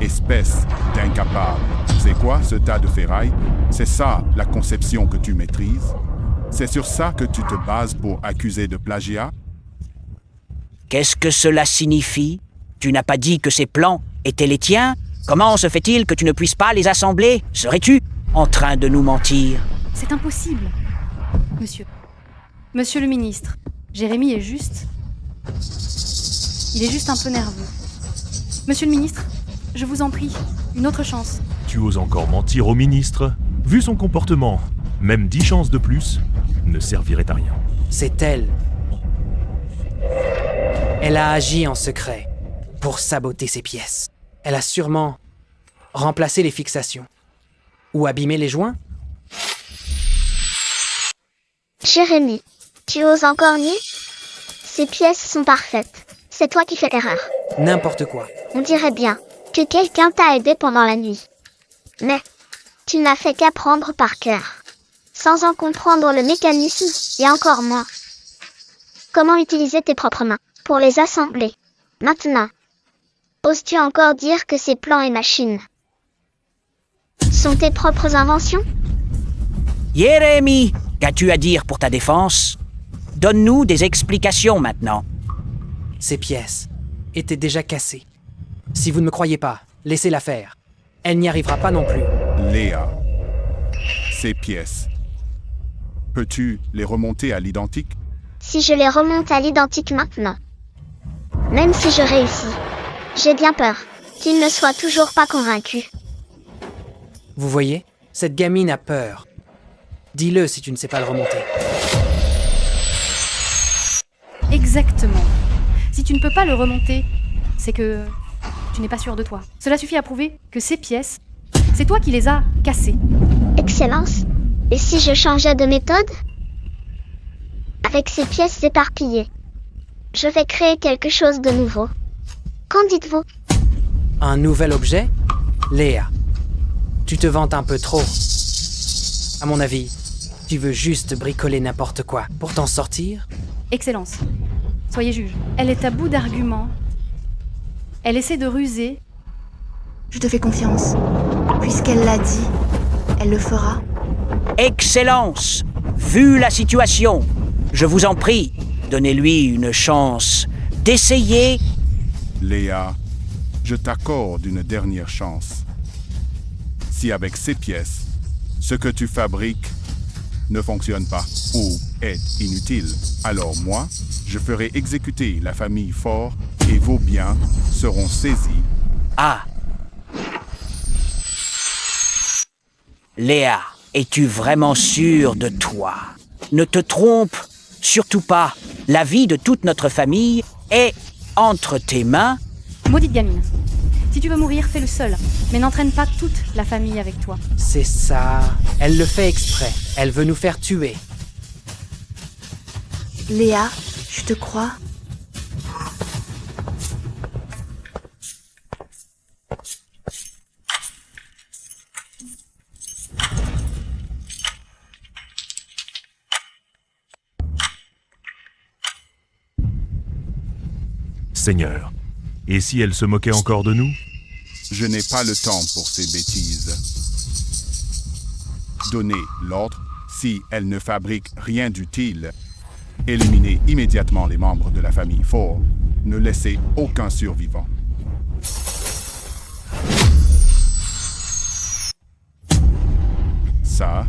Espèce d'incapable. C'est quoi ce tas de ferraille? C'est ça la conception que tu maîtrises? C'est sur ça que tu te bases pour accuser de plagiat? Qu'est-ce que cela signifie? Tu n'as pas dit que ces plans étaient les tiens? Comment se fait-il que tu ne puisses pas les assembler? Serais-tu en train de nous mentir? C'est impossible, monsieur. Monsieur le ministre, Jérémie est juste... Il est juste un peu nerveux. Monsieur le ministre, je vous en prie, une autre chance. Tu oses encore mentir au ministre? Vu son comportement, même 10 chances de plus ne serviraient à rien. C'est elle. Elle a agi en secret pour saboter ses pièces. Elle a sûrement remplacé les fixations. Ou abîmé les joints. Jérémie, tu oses encore nier? Ces pièces sont parfaites. C'est toi qui fais l'erreur. N'importe quoi. On dirait bien que quelqu'un t'a aidé pendant la nuit. Mais tu n'as fait qu'apprendre par cœur, sans en comprendre le mécanisme, et encore moins comment utiliser tes propres mains pour les assembler. Maintenant, oses-tu encore dire que ces plans et machines sont tes propres inventions? Jérémie, qu'as-tu à dire pour ta défense? Donne-nous des explications maintenant. Ces pièces étaient déjà cassées. Si vous ne me croyez pas, laissez-la faire. Elle n'y arrivera pas non plus. Léa, ces pièces, peux-tu les remonter à l'identique? Si je les remonte à l'identique maintenant, même si je réussis, j'ai bien peur qu'il ne soit toujours pas convaincu. Vous voyez, cette gamine a peur. Dis-le si tu ne sais pas le remonter. Exactement. Si tu ne peux pas le remonter, c'est que tu n'es pas sûr de toi. Cela suffit à prouver que ces pièces, c'est toi qui les as cassées. Excellence. Et si je changeais de méthode? Avec ces pièces éparpillées, je vais créer quelque chose de nouveau. Qu'en dites-vous? Un nouvel objet? Léa, tu te vantes un peu trop. À mon avis, tu veux juste bricoler n'importe quoi pour t'en sortir? Excellence, soyez juge. Elle est à bout d'arguments. Elle essaie de ruser. Je te fais confiance. Puisqu'elle l'a dit, elle le fera. Excellence, vu la situation, je vous en prie, donnez-lui une chance d'essayer. Léa, je t'accorde une dernière chance. Si avec ces pièces, ce que tu fabriques ne fonctionne pas ou est inutile, alors moi, je ferai exécuter la famille Fort et vos biens seront saisis. Ah. Léa, es-tu vraiment sûre de toi? Ne te trompe surtout pas. La vie de toute notre famille est entre tes mains. Maudite gamine. Si tu veux mourir, fais-le seul. Mais n'entraîne pas toute la famille avec toi. C'est ça. Elle le fait exprès. Elle veut nous faire tuer. Léa, je te crois. Seigneur, et si elle se moquait encore de nous? Je n'ai pas le temps pour ces bêtises. Donnez l'ordre, si elle ne fabrique rien d'utile, éliminez immédiatement les membres de la famille Fort. Ne laissez aucun survivant. Ça,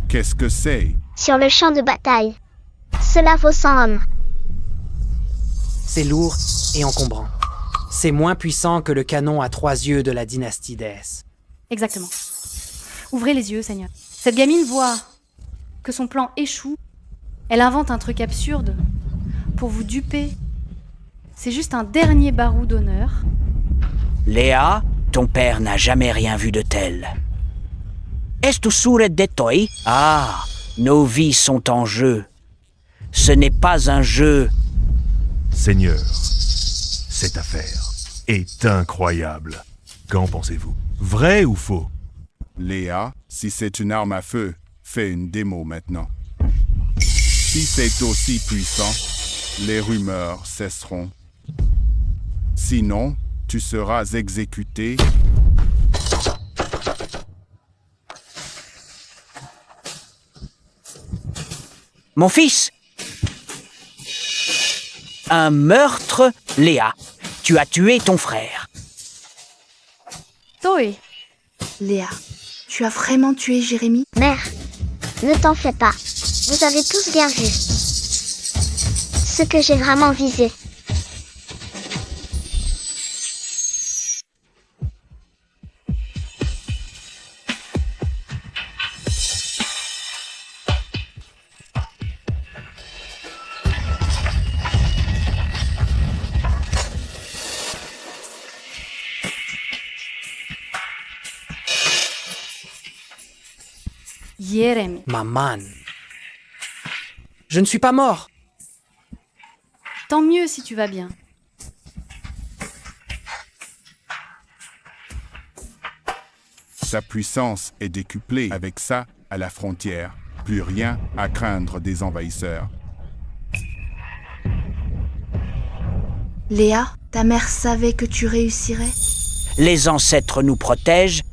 qu'est-ce que c'est? Sur le champ de bataille, Cela vaut 100 hommes. C'est lourd et encombrant. C'est moins puissant que le canon à 3 yeux de la dynastie déesse. Exactement. Ouvrez les yeux, Seigneur. Cette gamine voit que son plan échoue. Elle invente un truc absurde pour vous duper. C'est juste un dernier barou d'honneur. Léa, ton père n'a jamais rien vu de tel. Estu sure de toi? Ah, nos vies sont en jeu. Ce n'est pas un jeu. Seigneur, cette affaire est incroyable. Qu'en pensez-vous? Vrai ou faux? Léa, si c'est une arme à feu, fais une démo maintenant. Si c'est aussi puissant, les rumeurs cesseront. Sinon, tu seras exécuté. Mon fils! Un meurtre, Léa. Tu as tué ton frère. Toi, Léa, tu as vraiment tué Jérémie? Mère, ne t'en fais pas. Vous avez tous bien vu. Ce que j'ai vraiment visé. Jérémie. Maman. Je ne suis pas mort. Tant mieux si tu vas bien. Sa puissance est décuplée avec ça à la frontière. Plus rien à craindre des envahisseurs. Léa, ta mère savait que tu réussirais? Les ancêtres nous protègent.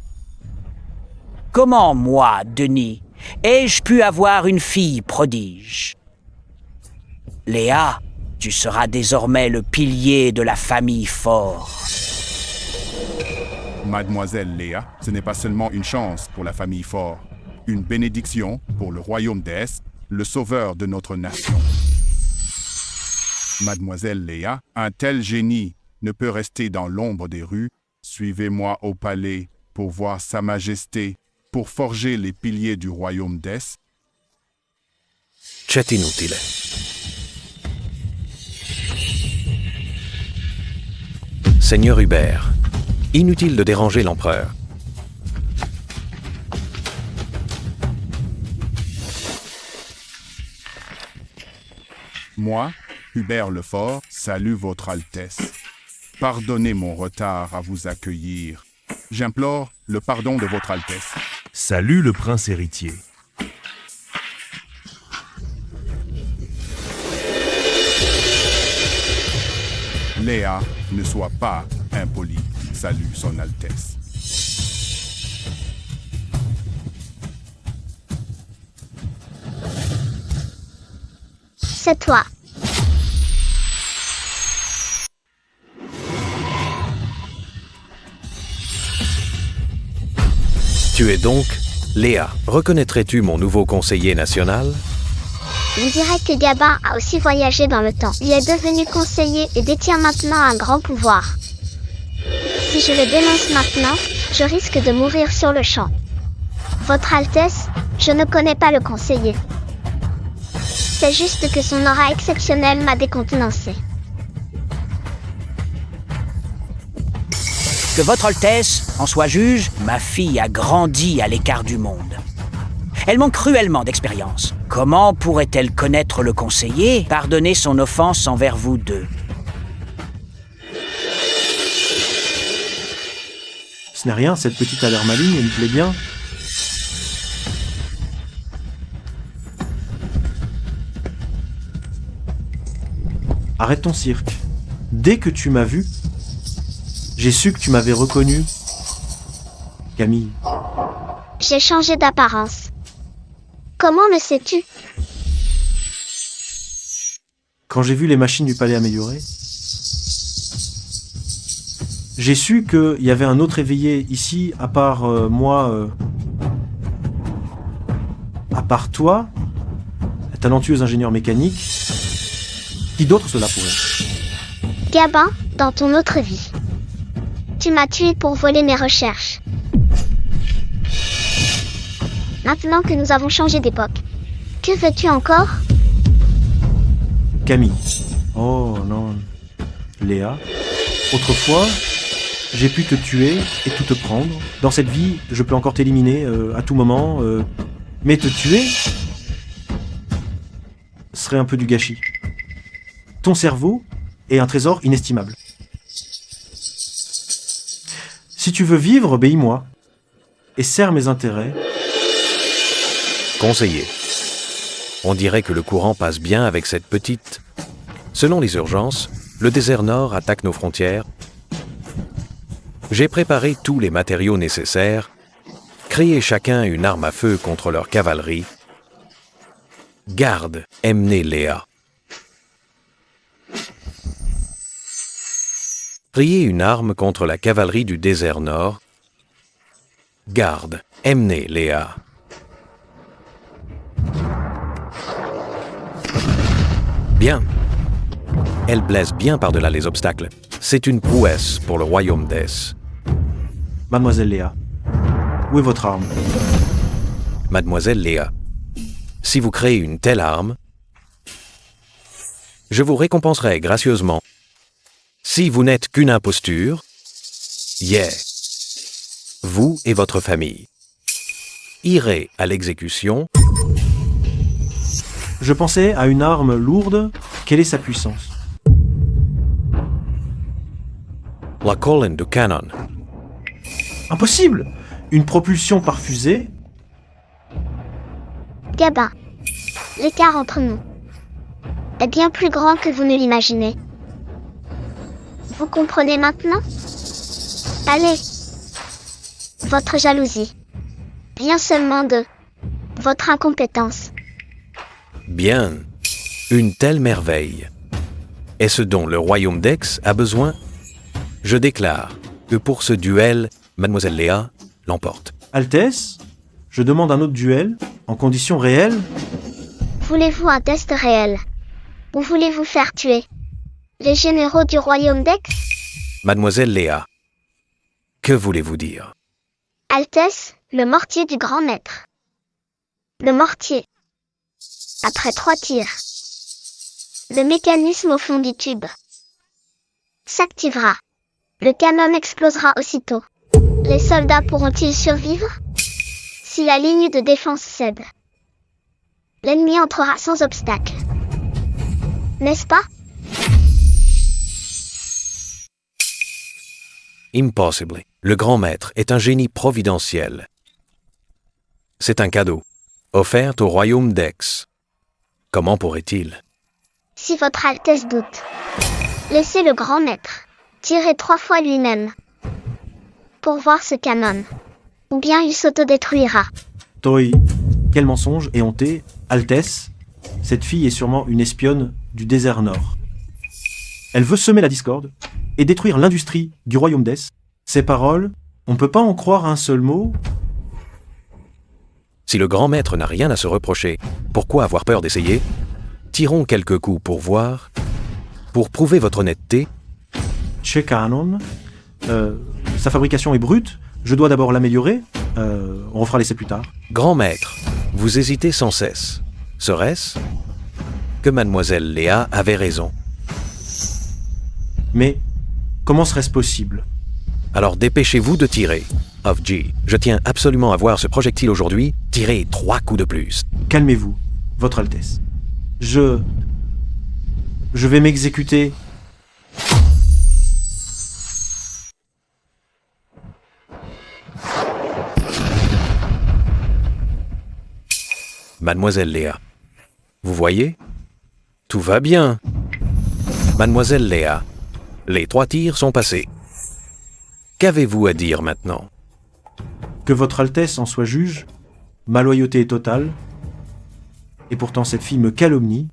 Comment, moi, Denis, ai-je pu avoir une fille prodige? Léa, tu seras désormais le pilier de la famille Fort. Mademoiselle Léa, ce n'est pas seulement une chance pour la famille Fort, une bénédiction pour le royaume d'Est, le sauveur de notre nation. Mademoiselle Léa, un tel génie ne peut rester dans l'ombre des rues. Suivez-moi au palais pour voir Sa Majesté, pour forger les piliers du royaume d'Est. C'è inutile. Seigneur Hubert, inutile de déranger l'empereur. Moi, Hubert le Fort, salue votre Altesse. Pardonnez mon retard à vous accueillir. J'implore le pardon de votre Altesse. Salut le prince héritier. Léa, ne sois pas impoli. Salue son Altesse. C'est toi. Tu es donc Léa. Reconnaîtrais-tu mon nouveau conseiller national? On dirait que Gabin a aussi voyagé dans le temps. Il est devenu conseiller et détient maintenant un grand pouvoir. Si je le dénonce maintenant, je risque de mourir sur le champ. Votre Altesse, je ne connais pas le conseiller. C'est juste que son aura exceptionnelle m'a décontenancé. Que votre Altesse en soit juge, ma fille a grandi à l'écart du monde. Elle manque cruellement d'expérience. Comment pourrait-elle connaître le conseiller, pardonner son offense envers vous deux? Ce n'est rien, cette petite a l'air maligne, elle me plaît bien. Arrête ton cirque. Dès que tu m'as vu, j'ai su que tu m'avais reconnu. Camille. J'ai changé d'apparence. Comment le sais-tu? Quand j'ai vu les machines du palais améliorées, j'ai su qu'il y avait un autre éveillé ici, à part moi... à part toi, talentueux ingénieur mécanique. Qui d'autre cela pourrait? Gabin, dans ton autre vie. Tu m'as tué pour voler mes recherches. Maintenant que nous avons changé d'époque, que veux-tu encore? Camille. Oh non. Léa. Autrefois, j'ai pu te tuer et tout te prendre. Dans cette vie, je peux encore t'éliminer à tout moment. Mais te tuer serait un peu du gâchis. Ton cerveau est un trésor inestimable. Si tu veux vivre, obéis-moi et sers mes intérêts. Conseiller. On dirait que le courant passe bien avec cette petite... Selon les urgences, le désert Nord attaque nos frontières. J'ai préparé tous les matériaux nécessaires, créé chacun une arme à feu contre leur cavalerie. Garde, emmenez Léa. Créez une arme contre la cavalerie du désert Nord. Garde, emmenez Léa. Bien. Elle blesse bien par-delà les obstacles. C'est une prouesse pour le royaume d'Es. Mademoiselle Léa, où est votre arme? Mademoiselle Léa, si vous créez une telle arme, je vous récompenserai gracieusement. Si vous n'êtes qu'une imposture, vous et votre famille irez à l'exécution. Je pensais à une arme lourde. Quelle est sa puissance? La colonne de canon. Impossible! Une propulsion par fusée? Gabin, l'écart entre nous est bien plus grand que vous ne l'imaginez. Vous comprenez maintenant? Allez. Votre jalousie vient seulement de votre incompétence. Bien. Une telle merveille est ce dont le royaume d'Aix a besoin. Je déclare que pour ce duel, Mademoiselle Léa l'emporte. Altesse, je demande un autre duel, en conditions réelles. Voulez-vous un test réel? Ou voulez-vous faire tuer les généraux du royaume d'Aix? Mademoiselle Léa, que voulez-vous dire? Altesse, le mortier du grand maître. Le mortier. Après 3 tirs, le mécanisme au fond du tube s'activera. Le canon explosera aussitôt. Les soldats pourront-ils survivre? Si la ligne de défense cède, l'ennemi entrera sans obstacle. N'est-ce pas? Impossible. Le grand maître est un génie providentiel. C'est un cadeau, offert au royaume d'Aix. Comment pourrait-il? Si votre Altesse doute, laissez le grand maître tirer 3 fois lui-même pour voir ce canon. Ou bien il s'autodétruira. Toi, quel mensonge et honté. Altesse, cette fille est sûrement une espionne du désert Nord. Elle veut semer la discorde et détruire l'industrie du royaume d'Es. Ces paroles, on ne peut pas en croire un seul mot. Si le grand maître n'a rien à se reprocher, pourquoi avoir peur d'essayer? Tirons quelques coups pour voir, pour prouver votre honnêteté. Chez Canon, sa fabrication est brute, je dois d'abord l'améliorer, on refera l'essai plus tard. Grand maître, vous hésitez sans cesse. Serait-ce que Mademoiselle Léa avait raison? Mais comment serait-ce possible? Alors dépêchez-vous de tirer. Of G, je tiens absolument à voir ce projectile aujourd'hui. Tirez 3 coups de plus. Calmez-vous, Votre Altesse. Je vais m'exécuter. Mademoiselle Léa, vous voyez? Tout va bien. Mademoiselle Léa, les 3 tirs sont passés. Qu'avez-vous à dire maintenant? Que Votre Altesse en soit juge, ma loyauté est totale, et pourtant cette fille me calomnie.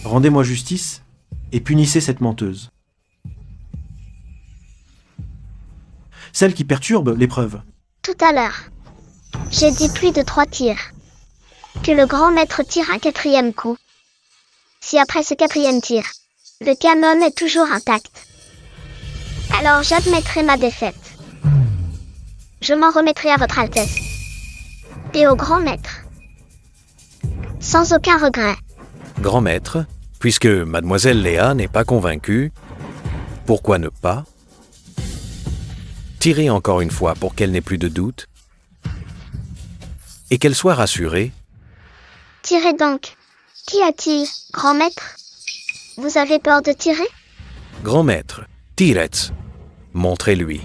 Rendez-moi justice et punissez cette menteuse. Celle qui perturbe l'épreuve. Tout à l'heure, j'ai dit plus de 3 tirs. Que le grand maître tire un 4e coup. Si après ce 4e tir, le canon est toujours intact, alors j'admettrai ma défaite. Je m'en remettrai à votre Altesse. Et au grand maître. Sans aucun regret. Grand maître, puisque mademoiselle Léa n'est pas convaincue, pourquoi ne pas tirer encore une fois pour qu'elle n'ait plus de doute et qu'elle soit rassurée? Tirez donc. Qu'y a-t-il, grand maître? Vous avez peur de tirer? Grand maître, tirez, montrez-lui.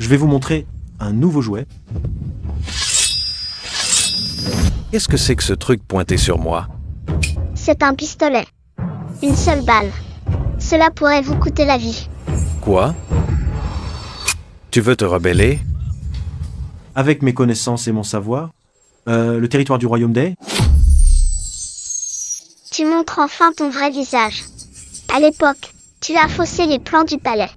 Je vais vous montrer un nouveau jouet. Qu'est-ce que c'est que ce truc pointé sur moi? C'est un pistolet. Une seule balle. Cela pourrait vous coûter la vie. Quoi? Tu veux te rebeller? Avec mes connaissances et mon savoir, le territoire du royaume des... Tu montres enfin ton vrai visage. À l'époque, tu as faussé les plans du palais.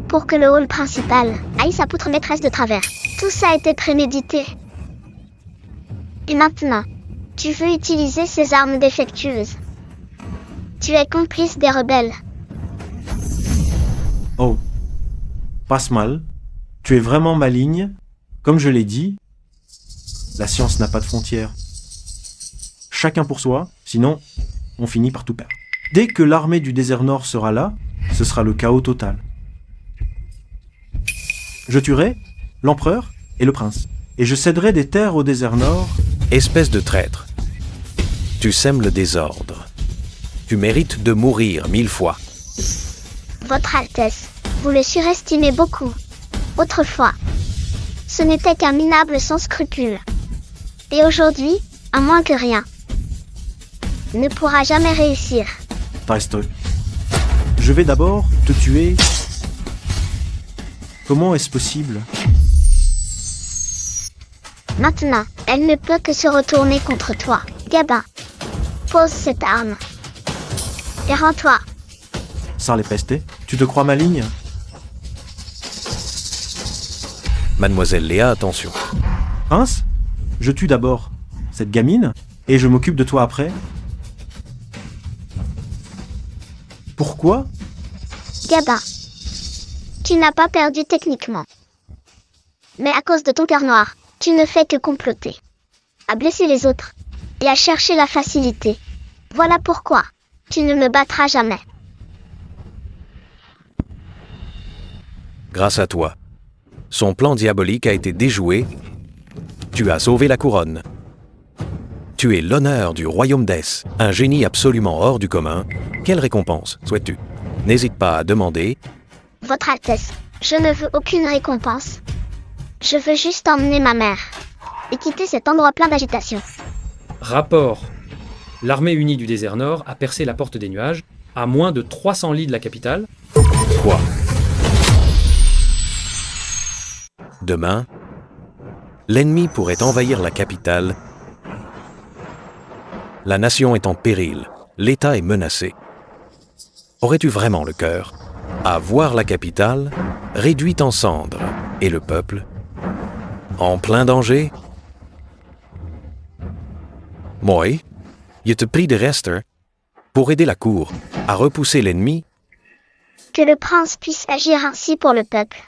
Pour que le hall principal aille sa poutre maîtresse de travers. Tout ça a été prémédité. Et maintenant, tu veux utiliser ces armes défectueuses. Tu es complice des rebelles. Oh, passe mal. Tu es vraiment maligne. Comme je l'ai dit, la science n'a pas de frontières. Chacun pour soi, sinon on finit par tout perdre. Dès que l'armée du désert Nord sera là, ce sera le chaos total. Je tuerai l'empereur et le prince, et je céderai des terres au désert Nord. Espèce de traître, tu sèmes le désordre. Tu mérites de mourir 1000 fois. Votre Altesse, vous le surestimez beaucoup. Autrefois, ce n'était qu'un minable sans scrupules. Et aujourd'hui, à moins que rien, ne pourra jamais réussir. Reste. Je vais d'abord te tuer. Comment est-ce possible? Maintenant, elle ne peut que se retourner contre toi. Gabin, pose cette arme. Et rends-toi. Sars les pestés. Tu te crois maligne? Mademoiselle Léa, attention. Prince, je tue d'abord cette gamine, et je m'occupe de toi après. Pourquoi? Gabin, tu n'as pas perdu techniquement. Mais à cause de ton cœur noir, tu ne fais que comploter. À blesser les autres. Et à chercher la facilité. Voilà pourquoi tu ne me battras jamais. Grâce à toi, son plan diabolique a été déjoué. Tu as sauvé la couronne. Tu es l'honneur du royaume d'Es, un génie absolument hors du commun. Quelle récompense souhaites-tu? N'hésite pas à demander. Votre Altesse, je ne veux aucune récompense. Je veux juste emmener ma mère et quitter cet endroit plein d'agitation. Rapport. L'armée unie du désert Nord a percé la porte des nuages, à moins de 300 lits de la capitale. Quoi? Demain, l'ennemi pourrait envahir la capitale. La nation est en péril, l'État est menacé. Aurais-tu vraiment le cœur à voir la capitale réduite en cendres et le peuple en plein danger? Moi, je te prie de rester pour aider la cour à repousser l'ennemi. Que le prince puisse agir ainsi pour le peuple.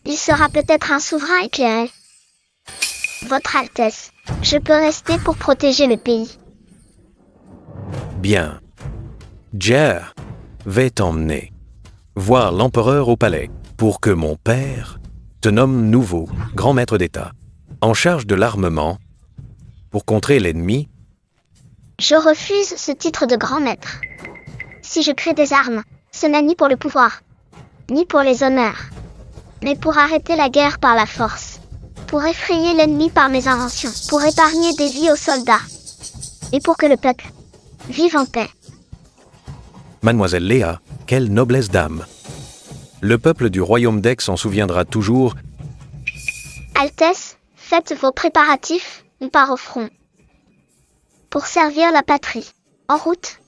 Il sera peut-être un souverain éclairé. Votre Altesse, je peux rester pour protéger le pays. Bien. Jer vais t'emmener voir l'empereur au palais pour que mon père te nomme nouveau grand maître d'État, en charge de l'armement pour contrer l'ennemi. Je refuse ce titre de grand maître. Si je crée des armes, ce n'est ni pour le pouvoir, ni pour les honneurs, mais pour arrêter la guerre par la force, pour effrayer l'ennemi par mes inventions, pour épargner des vies aux soldats, et pour que le peuple vive en paix. Mademoiselle Léa, quelle noblesse d'âme! Le peuple du royaume d'Aix s'en souviendra toujours. Altesse, faites vos préparatifs, on part au front. Pour servir la patrie. En route.